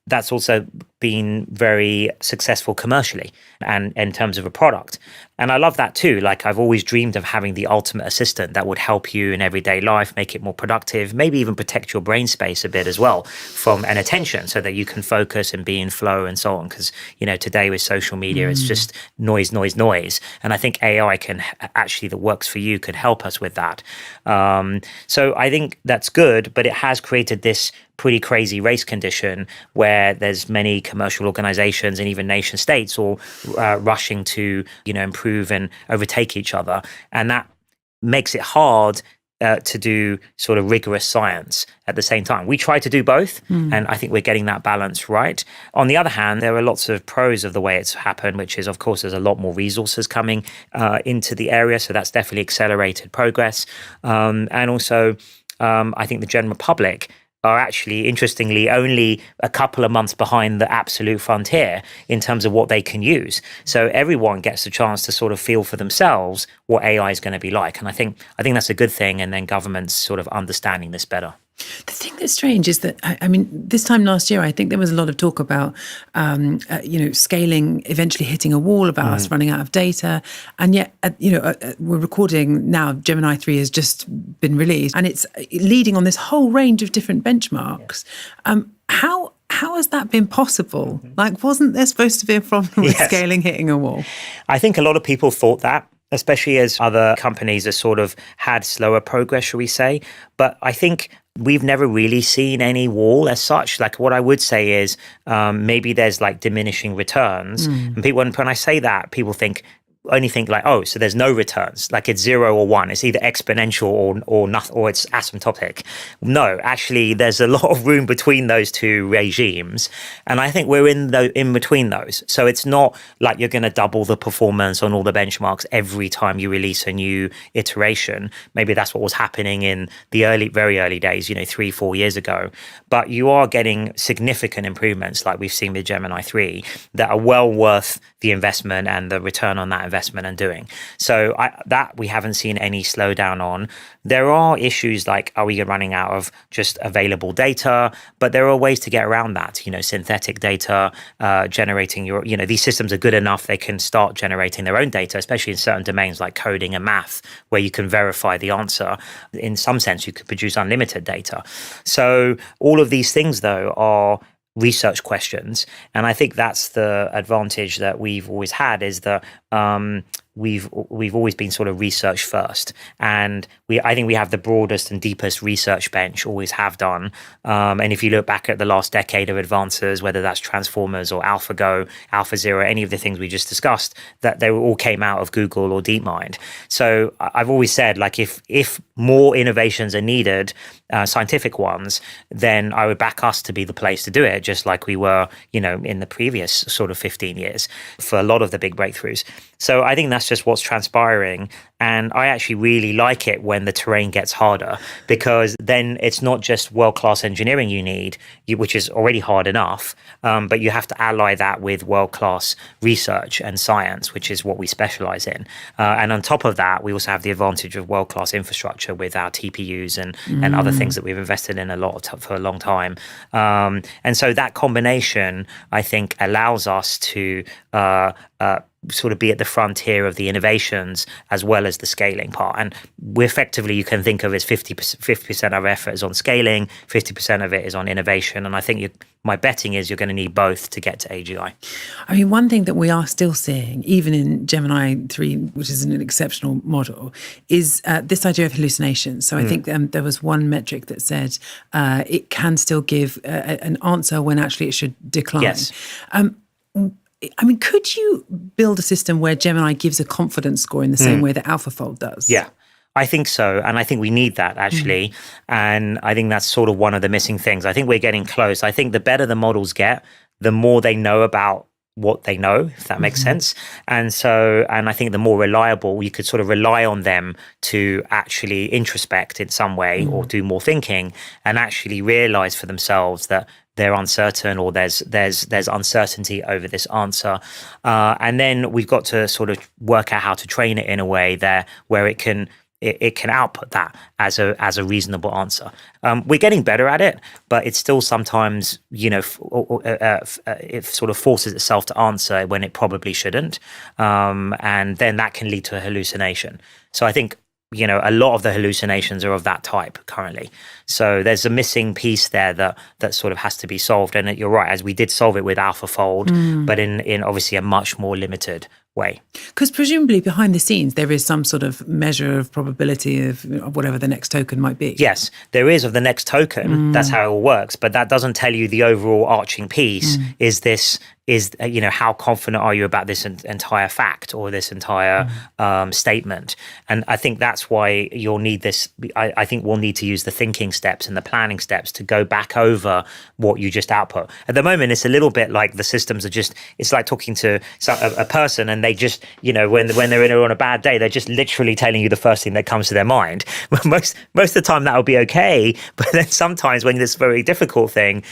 that's also been very successful commercially and in terms of a product. And I love that too. Like, I've always dreamed of having the ultimate assistant that would help you in everyday life, make it more productive, maybe even protect your brain space a bit as well from an attention so that you can focus and be in flow and so on. Because, today with social media, it's just noise. And I think AI that works for you could help us with that. So I think that's good, but it has created this pretty crazy race condition where there's many commercial organizations and even nation states all rushing to, improve and overtake each other. And that makes it hard to do sort of rigorous science at the same time. We try to do both, and I think we're getting that balance right. On the other hand, there are lots of pros of the way it's happened, which is, of course, there's a lot more resources coming into the area, so that's definitely accelerated progress. And also, I think the general public are actually, interestingly, only a couple of months behind the absolute frontier in terms of what they can use. So everyone gets a chance to sort of feel for themselves what AI is going to be like. And I think that's a good thing. And then governments sort of understanding this better. The thing that's strange is that, this time last year, I think there was a lot of talk about, scaling, eventually hitting a wall, about us running out of data. And yet, we're recording now, Gemini 3 has just been released, and it's leading on this whole range of different benchmarks. How has that been possible? Like, wasn't there supposed to be a problem with scaling hitting a wall? I think a lot of people thought that, especially as other companies have sort of had slower progress, shall we say. But I think we've never really seen any wall as such. Like, what I would say is maybe there's like diminishing returns. And people, when I say that, people only think like, oh, so there's no returns, like it's 0 or 1. It's either exponential or nothing, or it's asymptotic. No, actually, there's a lot of room between those two regimes, and I think we're in between those. So it's not like you're going to double the performance on all the benchmarks every time you release a new iteration. Maybe that's what was happening in the very early days, 3-4 years ago. But you are getting significant improvements, like we've seen with Gemini 3, that are well worth the investment and the return on that investment and doing. So that we haven't seen any slowdown on. There are issues like, are we running out of just available data? But there are ways to get around that, synthetic data, generating these systems are good enough, they can start generating their own data, especially in certain domains like coding and math, where you can verify the answer. In some sense, you could produce unlimited data. So all of these things, though, are research questions. And I think that's the advantage that we've always had, is that we've always been sort of research first, and I think we have the broadest and deepest research bench, always have done. And if you look back at the last decade of advances, whether that's Transformers or AlphaGo, AlphaZero, any of the things we just discussed, that they all came out of Google or DeepMind. So I've always said, like, if more innovations are needed, scientific ones, then I would back us to be the place to do it, just like we were, in the previous sort of 15 years for a lot of the big breakthroughs. So I think that's that's just what's transpiring. And I actually really like it when the terrain gets harder, because then it's not just world-class engineering you need, which is already hard enough, but you have to ally that with world-class research and science, which is what we specialize in. And on top of that, we also have the advantage of world-class infrastructure with our TPUs and other things that we've invested in a lot for a long time. And so that combination, I think, allows us to sort of be at the frontier of the innovations as well as the scaling part. And we effectively, you can think of as 50% of our effort is on scaling, 50% of it is on innovation. And I think my betting is you're going to need both to get to AGI. I mean, one thing that we are still seeing, even in Gemini 3, which is an exceptional model, is this idea of hallucinations. So I think there was one metric that said it can still give an answer when actually it should decline. Yes. I mean, could you build a system where Gemini gives a confidence score in the same way that AlphaFold does? Yeah, I think so. And I think we need that, actually. And I think that's sort of one of the missing things. I think we're getting close. I think the better the models get, the more they know about what they know, if that makes sense. And I think the more reliable, you could sort of rely on them to actually introspect in some way or do more thinking and actually realize for themselves that they're uncertain or there's uncertainty over this answer. And then we've got to sort of work out how to train it in a way where it can output that as a reasonable answer. We're getting better at it, but it's still sometimes, it sort of forces itself to answer when it probably shouldn't. And then that can lead to a hallucination. So I think, a lot of the hallucinations are of that type currently. So there's a missing piece there that sort of has to be solved. And you're right, as we did solve it with AlphaFold, but in obviously a much more limited way. Because presumably behind the scenes, there is some sort of measure of probability of whatever the next token might be. Yes, there is of the next token. That's how it all works. But that doesn't tell you the overall arching piece. Is how confident are you about this entire fact or this entire statement? And I think that's why you'll need this. I think we'll need to use the thinking steps and the planning steps to go back over what you just output. At the moment, it's a little bit like the systems are just, it's like talking to a person and they just, when they're on a bad day, they're just literally telling you the first thing that comes to their mind. Most of the time that'll be okay. But then sometimes when it's a very difficult thing,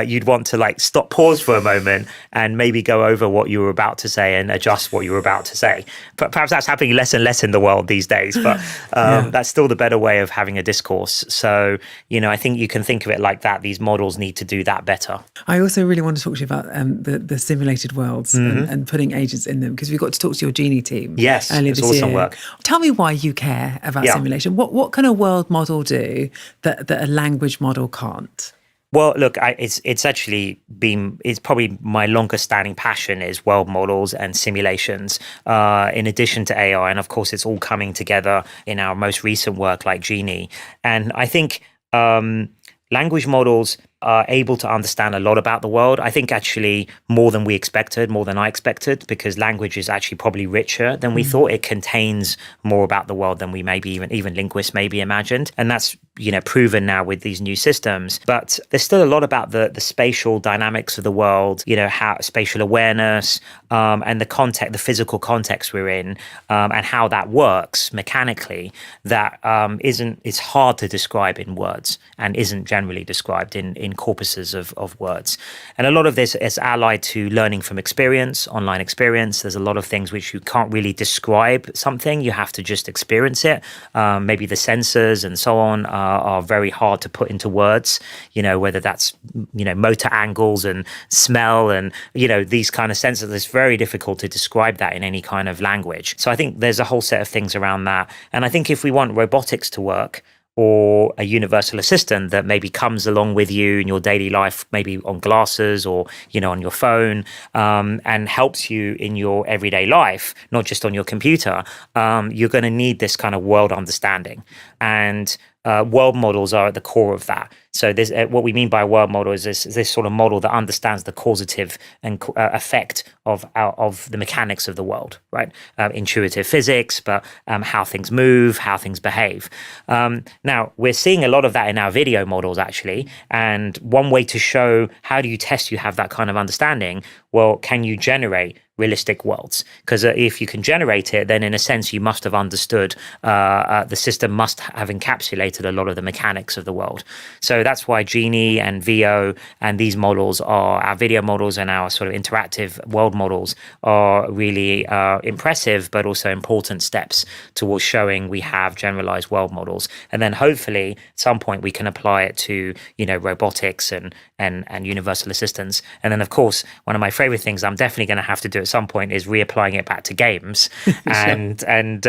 you'd want to pause for a moment and maybe go over what you were about to say and adjust what you were about to say. But perhaps that's happening less and less in the world these days, but that's still the better way of having a discourse. So, I think you can think of it like that. These models need to do that better. I also really want to talk to you about the simulated worlds and putting agents in them, because we got to talk to your Genie team earlier this awesome year. Work. Tell me why you care about simulation. What can a world model do that a language model can't? Well, look, it's actually been, it's probably my longest standing passion is world models and simulations, in addition to AI. And of course, it's all coming together in our most recent work like Genie. And I think language models are able to understand a lot about the world. I think actually more than we expected, more than I expected, because language is actually probably richer than we thought. It contains more about the world than we maybe even linguists maybe imagined. And that's, proven now with these new systems. But there's still a lot about the spatial dynamics of the world, how spatial awareness, and the physical context we're in, and how that works mechanically, that it's hard to describe in words and isn't generally described in corpuses of words. And a lot of this is allied to learning from experience, online experience. There's a lot of things which you can't really describe something. You have to just experience it. Maybe the sensors and so on are very hard to put into words, whether that's, motor angles and smell and, these kind of sensors. It's very difficult to describe that in any kind of language. So I think there's a whole set of things around that. And I think if we want robotics to work, or a universal assistant that maybe comes along with you in your daily life, maybe on glasses or, on your phone, and helps you in your everyday life, not just on your computer, you're going to need this kind of world understanding. And world models are at the core of that. So there's what we mean by a world model is this sort of model that understands the causative and effect of the mechanics of the world, right? Intuitive physics, but how things move, how things behave. Now, we're seeing a lot of that in our video models, actually. And one way to show how do you test you have that kind of understanding? Well, can you generate realistic worlds. Because if you can generate it, then in a sense, you must have understood, the system must have encapsulated a lot of the mechanics of the world. So that's why Genie and VO and these models are, our video models and our sort of interactive world models are really impressive, but also important steps towards showing we have generalized world models. And then hopefully at some point we can apply it to, robotics and universal assistance. And then of course, one of my favorite things I'm definitely going to have to do at some point is reapplying it back to games and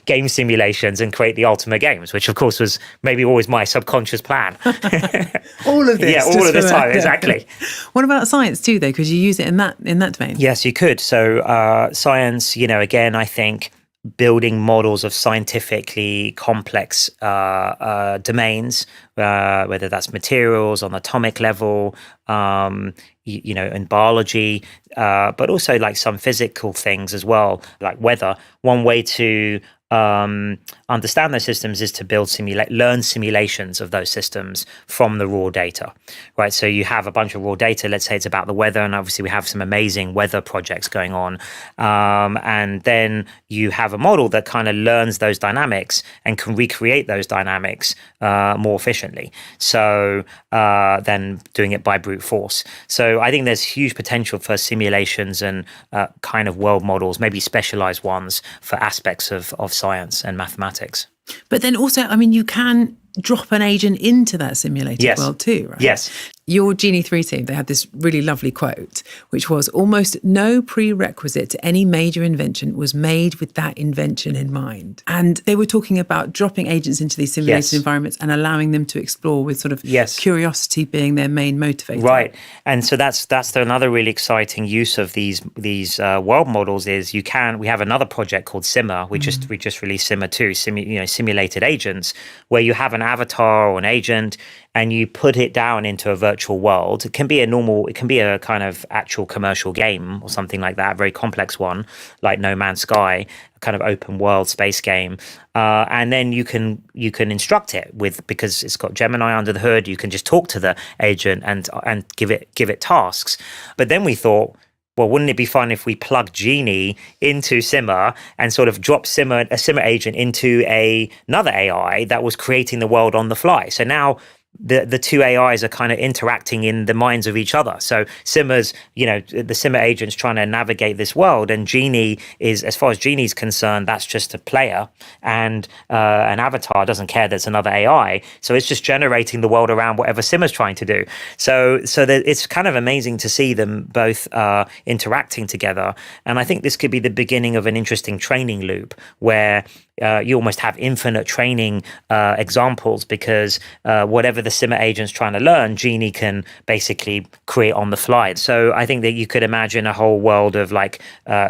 game simulations and create the ultimate games, which of course was maybe always my subconscious plan. All of this. Yeah, all of this time, exactly. What about science too, though? Could you use it in that domain? Yes, you could. So science, again, I think building models of scientifically complex domains, whether that's materials on the atomic level, in biology, but also like some physical things as well, like weather. One way to understand those systems is to learn simulations of those systems from the raw data, right? So you have a bunch of raw data, let's say it's about the weather, and obviously we have some amazing weather projects going on. And then you have a model that kind of learns those dynamics and can recreate those dynamics more efficiently. So than doing it by brute force. So I think there's huge potential for simulations and kind of world models, maybe specialized ones for aspects of science and mathematics. But then also, you can drop an agent into that simulated world too, right? Yes. Your Genie 3 team, they had this really lovely quote, which was, almost no prerequisite to any major invention was made with that invention in mind. And they were talking about dropping agents into these simulated environments and allowing them to explore with sort of curiosity being their main motivator. Right. And so that's another really exciting use of these world models is we have another project called Simmer. We just released Simmer 2, simulated agents, where you have an avatar or an agent and you put it down into a virtual world. It can be a kind of actual commercial game or something like that, a very complex one, like No Man's Sky, a kind of open world space game. And then you can instruct it because it's got Gemini under the hood, you can just talk to the agent and give it tasks. But then we thought, well, wouldn't it be fun if we plug Genie into Simmer and sort of drop a Simmer agent into another AI that was creating the world on the fly? So now the two AIs are kind of interacting in the minds of each other. So Simmer's, the Simmer agent's trying to navigate this world, and Genie is, as far as Genie's concerned, that's just a player, and an avatar doesn't care there's another AI. So it's just generating the world around whatever Simmer's trying to do. So that it's kind of amazing to see them both interacting together. And I think this could be the beginning of an interesting training loop where you almost have infinite training examples, because whatever the Simmer agent's trying to learn, Genie can basically create on the fly. So I think that you could imagine a whole world of like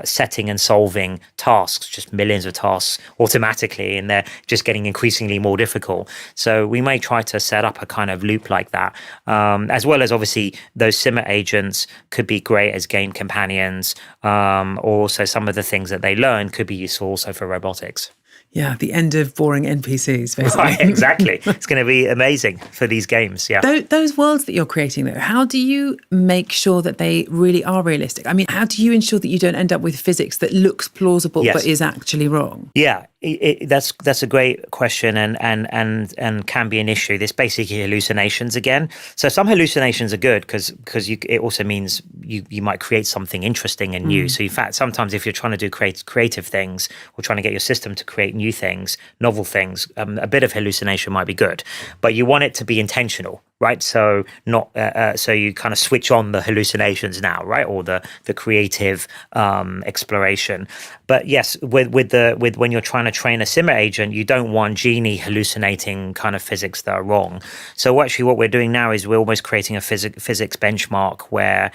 setting and solving tasks, just millions of tasks automatically, and they're just getting increasingly more difficult. So we may try to set up a kind of loop like that, as well as obviously those Simmer agents could be great as game companions, or also some of the things that they learn could be useful also for robotics. Yeah, the end of boring NPCs, basically. Right, exactly. It's going to be amazing for these games, yeah. Those worlds that you're creating, though, how do you make sure that they really are realistic? How do you ensure that you don't end up with physics that looks plausible but is actually wrong? Yeah, that's a great question, and can be an issue. There's basically hallucinations again. So some hallucinations are good because it also means you might create something interesting and new. So in fact, sometimes if you're trying to do creative things or trying to get your system to create new things, novel things, a bit of hallucination might be good, but you want it to be intentional, right? So not so you kind of switch on the hallucinations now, right, or the creative exploration. But yes, with when you're trying to train a Simmer agent, you don't want Genie hallucinating kind of physics that are wrong. So actually, what we're doing now is we're almost creating a physics benchmark where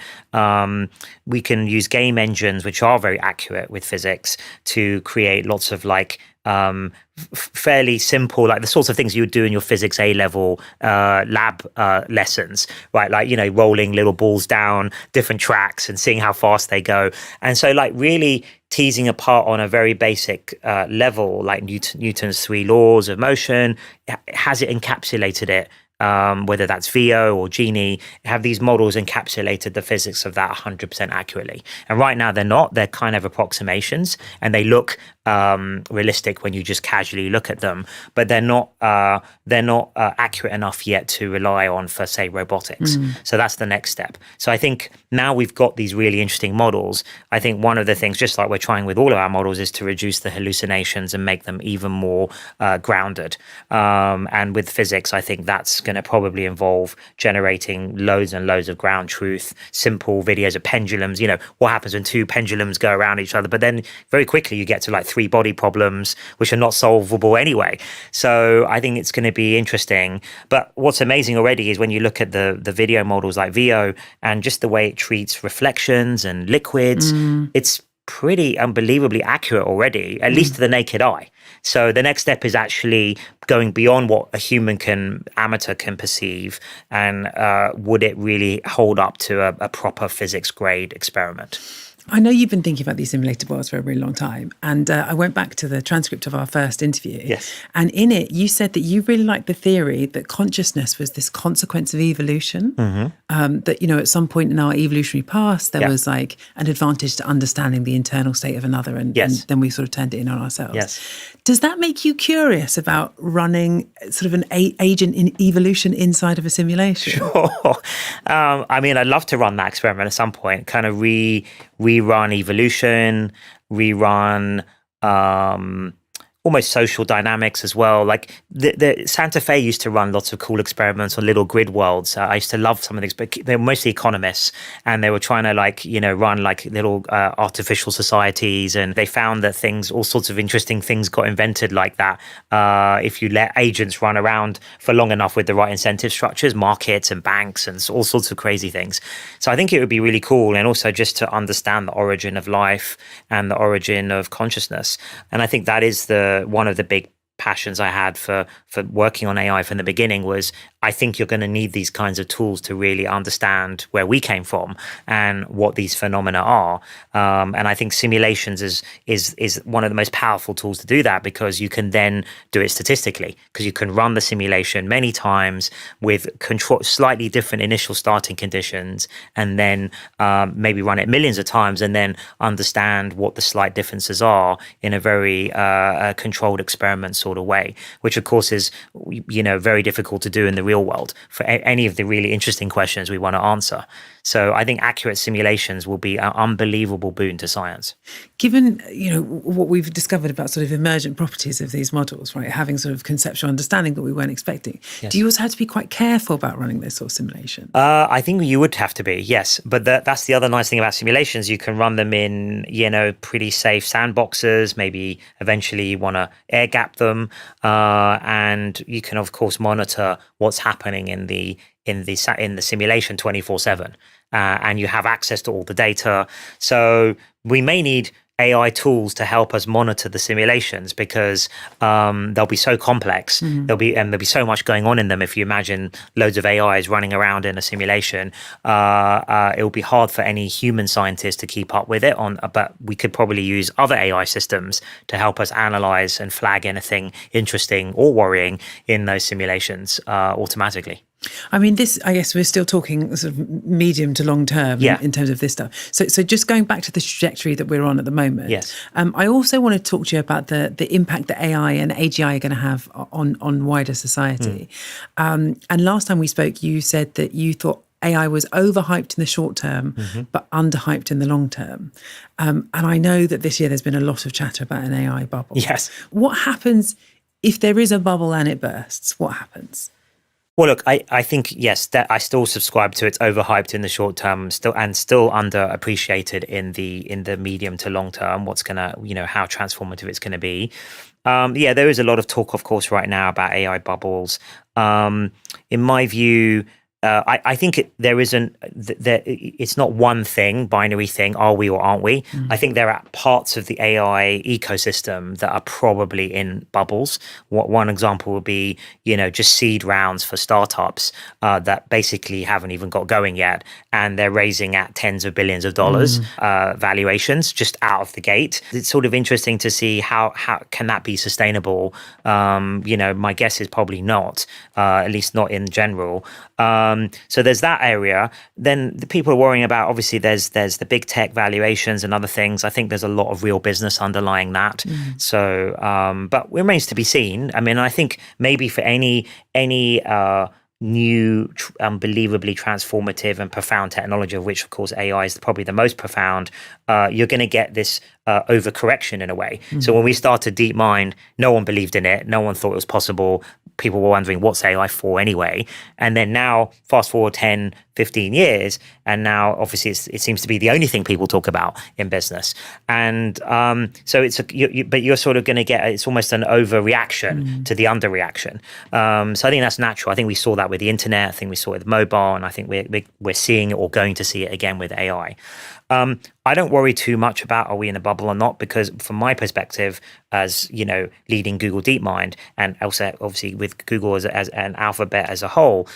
we can use game engines which are very accurate with physics to create lots of like fairly simple, like the sorts of things you would do in your physics A-level lab lessons, right? Like, rolling little balls down different tracks and seeing how fast they go. And so like really teasing apart on a very basic level, like Newton's 3 laws of motion, has it encapsulated it whether that's VO or Genie, have these models encapsulated the physics of that 100% accurately. And right now they're not. They're kind of approximations, and they look realistic when you just casually look at them, but they're not accurate enough yet to rely on for, say, robotics. So that's the next step. So I think now we've got these really interesting models. I think one of the things, just like we're trying with all of our models, is to reduce the hallucinations and make them even more grounded. And with physics, I think that's going to probably involve generating loads and loads of ground truth, simple videos of pendulums. You know, what happens when two pendulums go around each other? But then very quickly you get to like 3 body problems, which are not solvable anyway. So I think it's going to be interesting. But what's amazing already is when you look at the video models like VO and just the way it treats reflections and liquids, it's pretty unbelievably accurate already, at least to the naked eye. So the next step is actually going beyond what a amateur can perceive, and would it really hold up to a proper physics grade experiment? I know you've been thinking about these simulated worlds for a really long time, and I went back to the transcript of our first interview. Yes. And in it, you said that you really liked the theory that consciousness was this consequence of evolution. That, you know, at some point in our evolutionary past, there was like an advantage to understanding the internal state of another, and then we sort of turned it in on ourselves. Yes. Does that make you curious about running sort of an agent in evolution inside of a simulation? Sure. I mean, I'd love to run that experiment at some point, kind of rerun evolution, rerun almost social dynamics as well. Like the Santa Fe used to run lots of cool experiments on little grid worlds. I used to love some of these, but they were mostly economists, and they were trying to run like little artificial societies, and they found that all sorts of interesting things got invented like that. If you let agents run around for long enough with the right incentive structures, markets and banks and all sorts of crazy things. So I think it would be really cool, and also just to understand the origin of life and the origin of consciousness. And I think that is one of the big passions I had for working on AI from the beginning was I think you're going to need these kinds of tools to really understand where we came from and what these phenomena are. And I think simulations is one of the most powerful tools to do that, because you can then do it statistically, because you can run the simulation many times with slightly different initial starting conditions, and then maybe run it millions of times and then understand what the slight differences are in a very controlled experiment sort of way, which of course is, very difficult to do in the real world for any of the really interesting questions we want to answer. So I think accurate simulations will be an unbelievable boon to science. Given, what we've discovered about sort of emergent properties of these models, right, having sort of conceptual understanding that we weren't expecting, do you also have to be quite careful about running this sort of simulation? I think you would have to be, yes. But that's the other nice thing about simulations. You can run them in, pretty safe sandboxes. Maybe eventually you want to air gap them. And you can, of course, monitor what's happening in the simulation 24/7, and you have access to all the data. So we may need AI tools to help us monitor the simulations, because they'll be so complex. There'll be so much going on in them. If you imagine loads of AIs running around in a simulation, it will be hard for any human scientist to keep up with it. But we could probably use other AI systems to help us analyze and flag anything interesting or worrying in those simulations automatically. I mean, I guess we're still talking sort of medium to long term in terms of this stuff. So just going back to the trajectory that we're on at the moment. Yes. I also want to talk to you about the impact that AI and AGI are going to have on wider society. And last time we spoke, you said that you thought AI was overhyped in the short term, but underhyped in the long term. And I know that this year there's been a lot of chatter about an AI bubble. Yes. What happens if there is a bubble and it bursts? What happens? Well, look, I think, yes, that I still subscribe to it's overhyped in the short term, still underappreciated in the medium to long term. What's going to, how transformative it's going to be. There is a lot of talk, of course, right now about AI bubbles. In my view, I think there isn't. It's not one thing, binary thing. Are we or aren't we? I think there are parts of the AI ecosystem that are probably in bubbles. One example would be, just seed rounds for startups that basically haven't even got going yet, and they're raising at tens of billions of dollars valuations just out of the gate. It's sort of interesting to see how can that be sustainable. My guess is probably not, at least not in general. So there's that area. Then the people are worrying about, obviously, there's the big tech valuations and other things. I think there's a lot of real business underlying that. So, but it remains to be seen. I mean, I think maybe for any new, unbelievably transformative and profound technology, of which, of course, AI is probably the most profound, you're going to get this overcorrection in a way. So when we started DeepMind, no one believed in it. No one thought it was possible. People were wondering, what's AI for anyway? And then now, fast forward 10, 15 years, and now, obviously, it seems to be the only thing people talk about in business. And so but you're sort of going to get, it's almost an overreaction to the underreaction. So I think that's natural. I think we saw that with the internet. I think we saw it with mobile, and I think we're seeing it or going to see it again with AI. I don't worry too much about are we in a bubble or not, because from my perspective, as leading Google DeepMind, and also obviously with Google as an alphabet as a whole,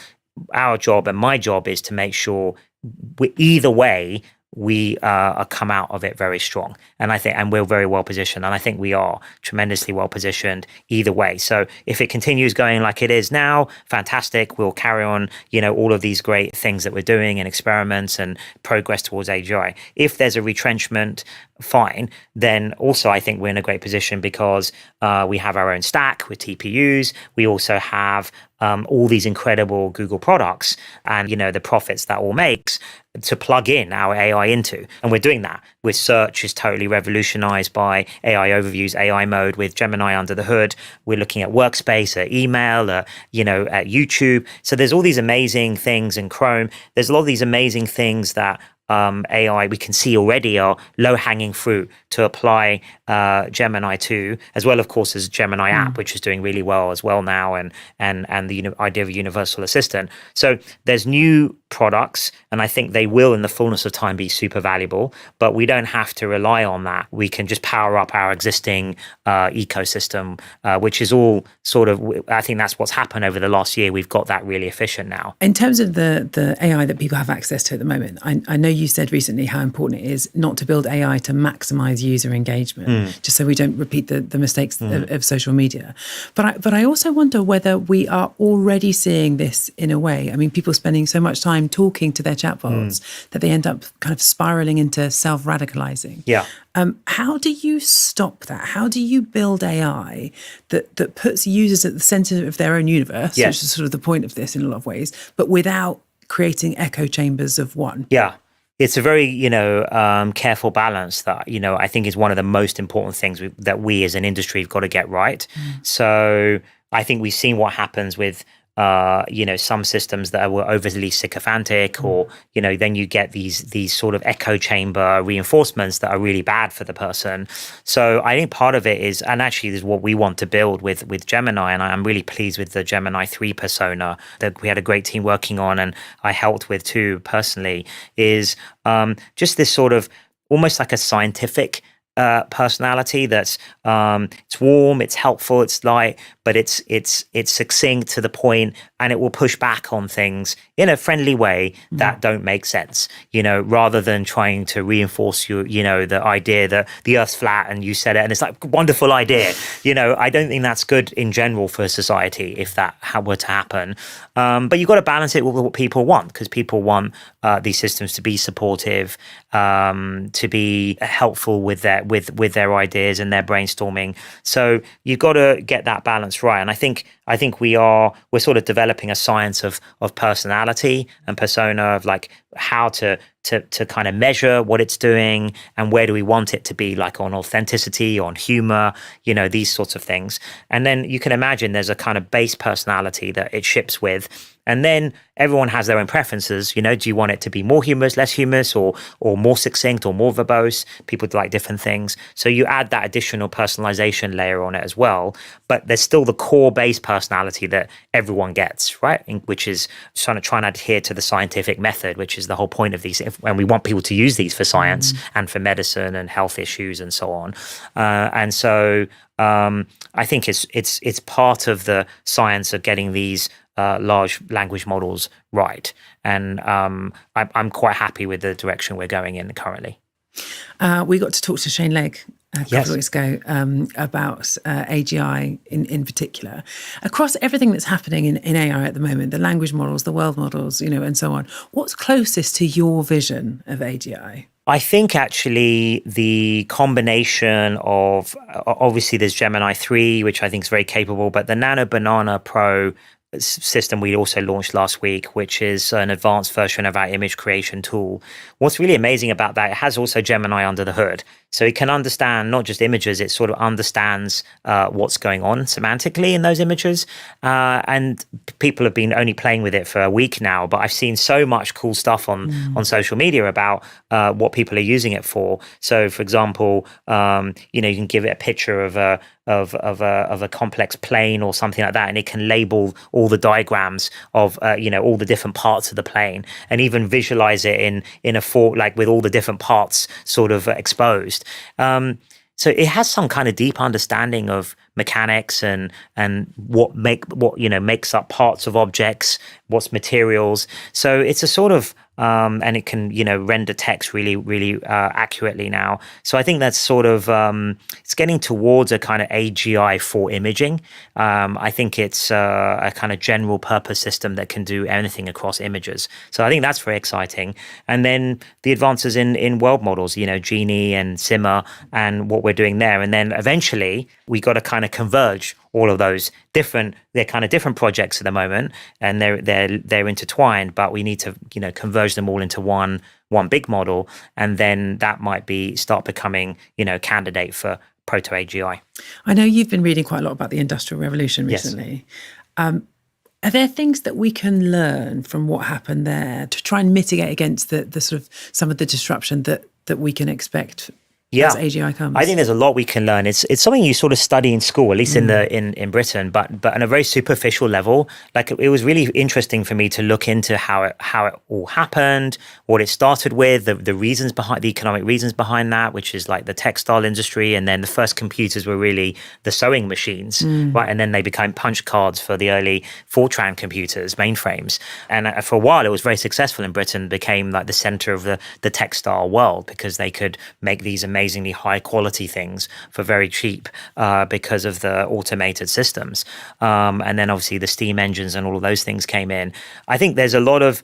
our job and my job is to make sure either way we come out of it very strong. And I think, and we're very well positioned. And I think we are tremendously well positioned either way. So if it continues going like it is now, fantastic. We'll carry on, all of these great things that we're doing and experiments and progress towards AGI. If there's a retrenchment, fine. Then also I think we're in a great position because we have our own stack with TPUs. We also have all these incredible Google products and, the profits that all makes to plug in our AI into. And we're doing that with search is totally revolutionized by AI overviews, AI mode with Gemini under the hood. We're looking at workspace, at email, at YouTube. So there's all these amazing things in Chrome. There's a lot of these amazing things that AI we can see already are low-hanging fruit to apply Gemini to, as well, of course, as Gemini app, which is doing really well as well now, and the idea of a universal assistant. So there's new products, and I think they will, in the fullness of time, be super valuable. But we don't have to rely on that. We can just power up our existing ecosystem, which is all sort of. I think that's what's happened over the last year. We've got that really efficient now. In terms of the AI that people have access to at the moment, I know you said recently how important it is not to build AI to maximize user engagement, just so we don't repeat the mistakes of social media. But I also wonder whether we are already seeing this in a way. I mean, people spending so much time talking to their chatbots that they end up kind of spiraling into self-radicalizing. Yeah. How do you stop that? How do you build AI that puts users at the center of their own universe, which is sort of the point of this in a lot of ways, but without creating echo chambers of one? Yeah. It's a very, careful balance that, I think is one of the most important things that we as an industry have got to get right. So I think we've seen what happens with, some systems that were overly sycophantic, or, then you get these sort of echo chamber reinforcements that are really bad for the person. So I think part of it is, and actually this is what we want to build with Gemini, and I'm really pleased with the Gemini 3 persona that we had a great team working on, and I helped with too personally, is just this sort of almost like a scientific personality that's it's warm, it's helpful, it's light, but it's succinct to the point, and it will push back on things in a friendly way that don't make sense, rather than trying to reinforce the idea that the Earth's flat and you said it and it's like wonderful idea. I don't think that's good in general for society if that were to happen. But you've got to balance it with what people want, because people want these systems to be supportive, to be helpful with their ideas and their brainstorming. So you've got to get that balance right. And I think we're sort of developing a science of personality and persona, of like how to to kind of measure what it's doing and where do we want it to be, like on authenticity, on humor, these sorts of things. And then you can imagine there's a kind of base personality that it ships with. And then everyone has their own preferences. Do you want it to be more humorous, less humorous, or more succinct or more verbose? People like different things. So you add that additional personalization layer on it as well. But there's still the core base personality that everyone gets, right? Which is trying to adhere to the scientific method, which is the whole point of these. And we want people to use these for science and for medicine and health issues and so on. And so I think it's part of the science of getting these large language models right. And I'm quite happy with the direction we're going in currently. We got to talk to Shane Legg a couple Yes. of weeks ago about AGI in particular. Across everything that's happening in AI at the moment, the language models, the world models, and so on, what's closest to your vision of AGI? I think actually the combination of, obviously there's Gemini 3, which I think is very capable, but the Nano Banana Pro system we also launched last week, which is an advanced version of our image creation tool. What's really amazing about that, it has also Gemini under the hood. So it can understand not just images, it sort of understands what's going on semantically in those images. And people have been only playing with it for a week now, but I've seen so much cool stuff on social media about what people are using it for. So for example, you can give it a picture of a complex plane or something like that, and it can label all the diagrams of all the different parts of the plane, and even visualize it in a like with all the different parts sort of exposed. So it has some kind of deep understanding of mechanics and what makes up parts of objects, what's materials. So it's a sort of and it can render text really accurately now. So I think that's sort of it's getting towards a kind of AGI for imaging. I think it's a kind of general purpose system that can do anything across images. So I think that's very exciting. And then the advances in world models, Genie and Simmer and what we're doing there. And then eventually we got to kind of converge all of those they're kind of different projects at the moment, and they're intertwined, but we need to converge them all into one big model, and then that might start becoming candidate for proto AGI. I know you've been reading quite a lot about the Industrial Revolution recently. Yes. Are there things that we can learn from what happened there to try and mitigate against the sort of some of the disruption that we can expect as AGI comes? I think there's a lot we can learn. It's something you sort of study in school, at least in Britain, but on a very superficial level. Like it was really interesting for me to look into how it all happened, what it started with, the reasons behind the economic reasons behind that, which is like the textile industry, and then the first computers were really the sewing machines, right? And then they became punch cards for the early Fortran computers, mainframes. And for a while, it was very successful in Britain, became like the center of the textile world because they could make these amazingly high quality things for very cheap because of the automated systems. And then obviously the steam engines and all of those things came in. I think there's a lot of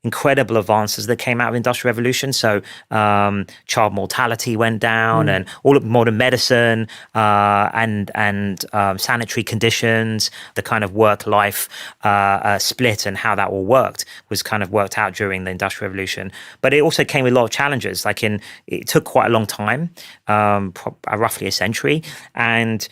incredible advances that came out of the Industrial Revolution. So child mortality went down, and all of modern medicine and sanitary conditions, the kind of work-life split and how that all worked was kind of worked out during the Industrial Revolution. But it also came with a lot of challenges. It took quite a long time, roughly a century, and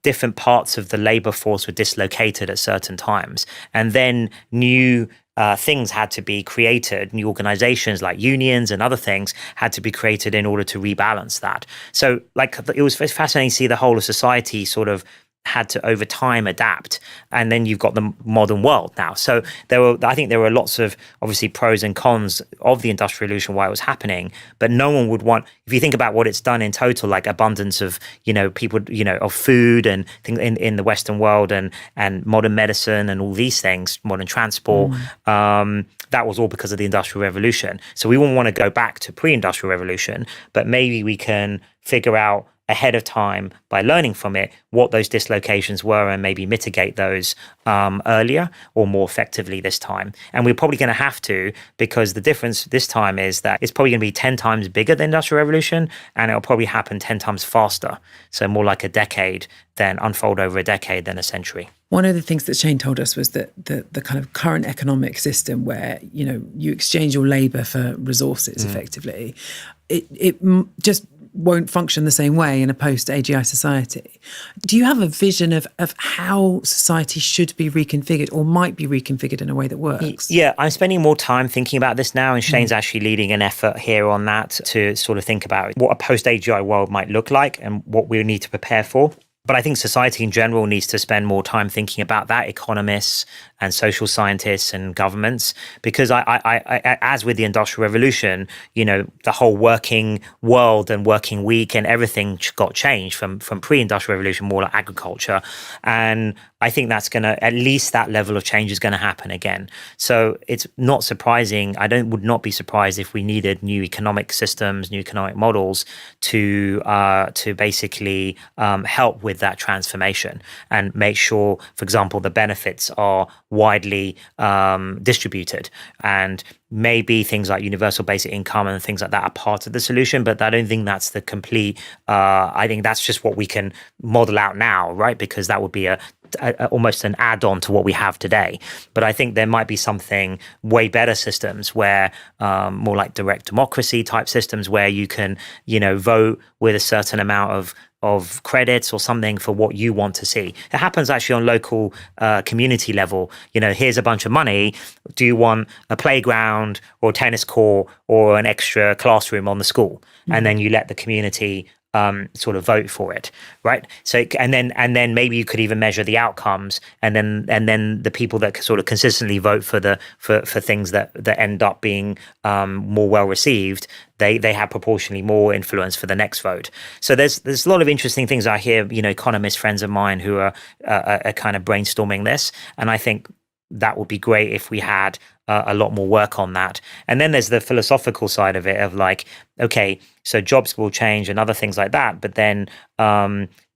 different parts of the labor force were dislocated at certain times. And then new things had to be created, new organizations like unions and other things had to be created in order to rebalance that. So it was fascinating to see the whole of society sort of had to over time adapt, and then you've got the modern world now. So I think there were lots of obviously pros and cons of the Industrial Revolution while it was happening, but no one would want, if you think about what it's done in total, like abundance of people of food and things in the Western world, and modern medicine and all these things, modern transport, that was all because of the Industrial Revolution. So we wouldn't want to go back to pre-Industrial Revolution, but maybe we can figure out ahead of time by learning from it what those dislocations were and maybe mitigate those earlier or more effectively this time. And we're probably going to have to, because the difference this time is that it's probably going to be 10 times bigger than the Industrial Revolution, and it'll probably happen 10 times faster. So more like a decade, then unfold over a decade than a century. One of the things that Shane told us was that the kind of current economic system where, you exchange your labour for resources effectively, it just won't function the same way in a post-AGI society. Do you have a vision of how society should be reconfigured or might be reconfigured in a way that works? Yeah, I'm spending more time thinking about this now, and Shane's actually leading an effort here on that to sort of think about what a post-AGI world might look like and what we need to prepare for. But I think society in general needs to spend more time thinking about that, economists and social scientists and governments, because I as with the Industrial Revolution, the whole working world and working week and everything got changed from pre-Industrial Revolution, more like agriculture. And I think that's going to, at least that level of change is going to happen again. So it's not surprising. Would not be surprised if we needed new economic systems, new economic models to basically help with that transformation and make sure, for example, the benefits are widely distributed. And maybe things like universal basic income and things like that are part of the solution, but I don't think that's the complete, I think that's just what we can model out now, right? Because that would be almost an add-on to what we have today. But I think there might be something way better systems where more like direct democracy type systems where you can, vote with a certain amount of credits or something for what you want to see. It happens actually on local community level. Here's a bunch of money. Do you want a playground or a tennis court or an extra classroom on the school? And then you let the community sort of vote for it, right? So and then maybe you could even measure the outcomes, and then the people that sort of consistently vote for things that end up being more well received, they have proportionally more influence for the next vote. So there's a lot of interesting things I hear, economist friends of mine who are kind of brainstorming this, and I think that would be great if we had a lot more work on that. And then there's the philosophical side of it of like, okay, so jobs will change and other things like that, but then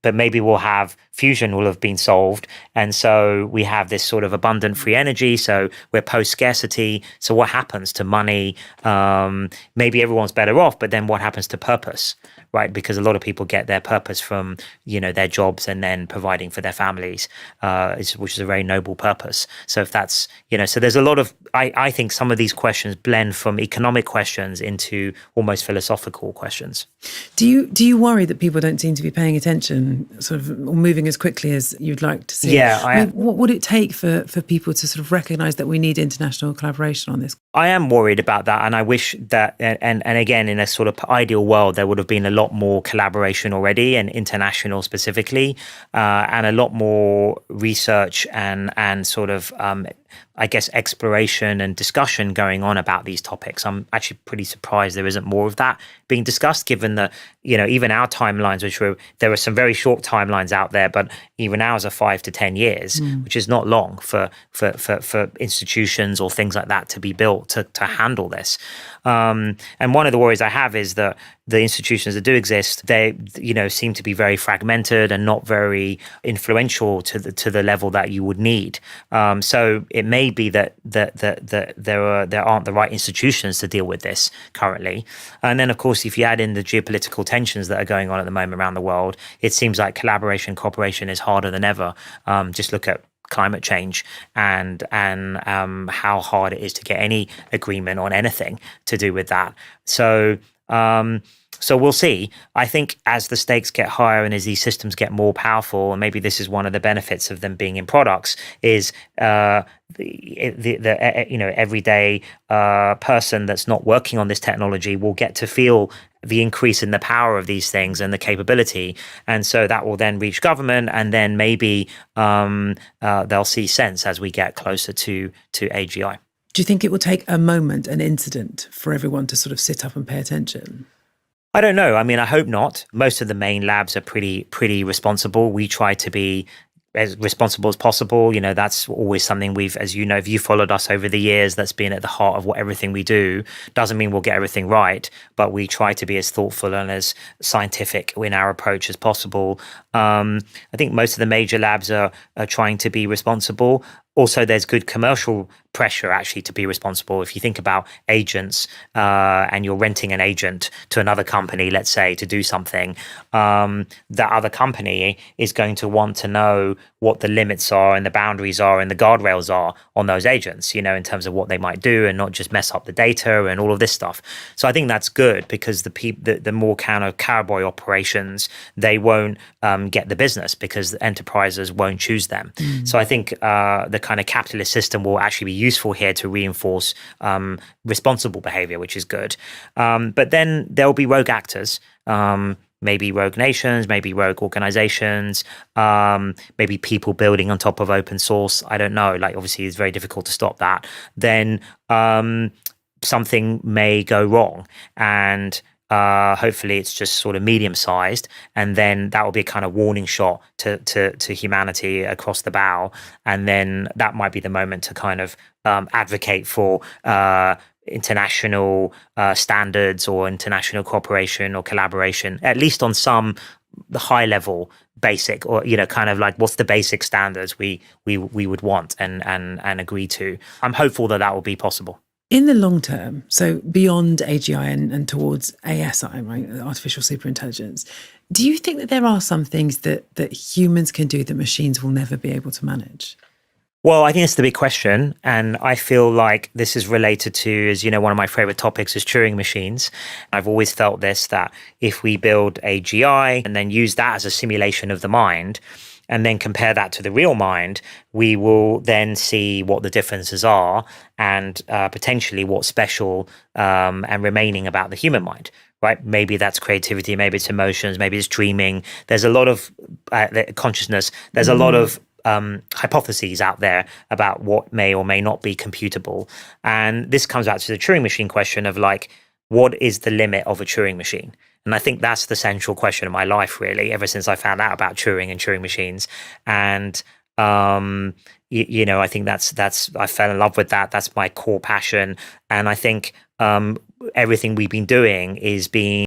but maybe we'll have fusion will have been solved. And so we have this sort of abundant free energy. So we're post-scarcity. So what happens to money? Maybe everyone's better off, but then what happens to purpose, right? Because a lot of people get their purpose from, their jobs and then providing for their families, which is a very noble purpose. So if that's, so there's a lot of, I think some of these questions blend from economic questions into almost philosophical questions. Do you worry that people don't seem to be paying attention, sort of moving as quickly as you'd like to see? Yeah, what would it take for people to sort of recognise that we need international collaboration on this? I am worried about that, and I wish that, and again, in a sort of ideal world, there would have been a lot more collaboration already, and international specifically, and a lot more research and sort of exploration and discussion going on about these topics. I'm actually pretty surprised there isn't more of that being discussed, given that, even our timelines, there are some very short timelines out there, but even ours are 5 to 10 years, which is not long for institutions or things like that to be built to handle this. And one of the worries I have is that the institutions that do exist, they, seem to be very fragmented and not very influential to the level that you would need. So it may be that there aren't the right institutions to deal with this currently. And then, of course, if you add in the geopolitical tensions that are going on at the moment around the world, it seems like collaboration, cooperation is harder than ever. Just look at climate change and how hard it is to get any agreement on anything to do with that. So we'll see. I think as the stakes get higher and as these systems get more powerful, and maybe this is one of the benefits of them being in products, is the everyday person that's not working on this technology will get to feel the increase in the power of these things and the capability. And so that will then reach government, and then maybe they'll see sense as we get closer to AGI. Do you think it will take a moment, an incident, for everyone to sort of sit up and pay attention? I don't know. I mean, I hope not. Most of the main labs are pretty responsible. We try to be as responsible as possible. You know, that's always something we've, as you know, if you followed us over the years, that's been at the heart of what everything we do. Doesn't mean we'll get everything right, but we try to be as thoughtful and as scientific in our approach as possible. I think most of the major labs are trying to be responsible. Also, there's good commercial pressure actually to be responsible. If you think about agents and you're renting an agent to another company, let's say, to do something, that other company is going to want to know what the limits are and the boundaries are and the guardrails are on those agents, you know, in terms of what they might do and not just mess up the data and all of this stuff. So I think that's good because the more kind of cowboy operations, they won't get the business because the enterprises won't choose them. So I think the kind of capitalist system will actually be useful here to reinforce responsible behavior, which is good. But then there'll be rogue actors. Maybe rogue nations, maybe rogue organizations, maybe people building on top of open source. I don't know. Like, obviously, it's very difficult to stop that. Then something may go wrong, and hopefully it's just sort of medium-sized, and then that will be a kind of warning shot to humanity across the bow, and then that might be the moment to kind of advocate for international standards or international cooperation or collaboration, at least on some high level basic, or, you know, kind of like what's the basic standards we would want and agree to. I'm hopeful that will be possible. In the long term, so beyond AGI and towards ASI, right, artificial superintelligence, do you think that there are some things that humans can do that machines will never be able to manage? Well, I think it's the big question. And I feel like this is related to, as you know, one of my favorite topics is Turing machines. I've always felt this, that if we build AGI and then use that as a simulation of the mind, and then compare that to the real mind, we will then see what the differences are and potentially what's special and remaining about the human mind, right? Maybe that's creativity, maybe it's emotions, maybe it's dreaming. There's a lot of consciousness. There's a lot of hypotheses out there about what may or may not be computable. And this comes back to the Turing machine question of like, what is the limit of a Turing machine? And I think that's the central question of my life, really, ever since I found out about Turing and Turing machines. And, you know, I think that's I fell in love with that. That's my core passion. And I think everything we've been doing is being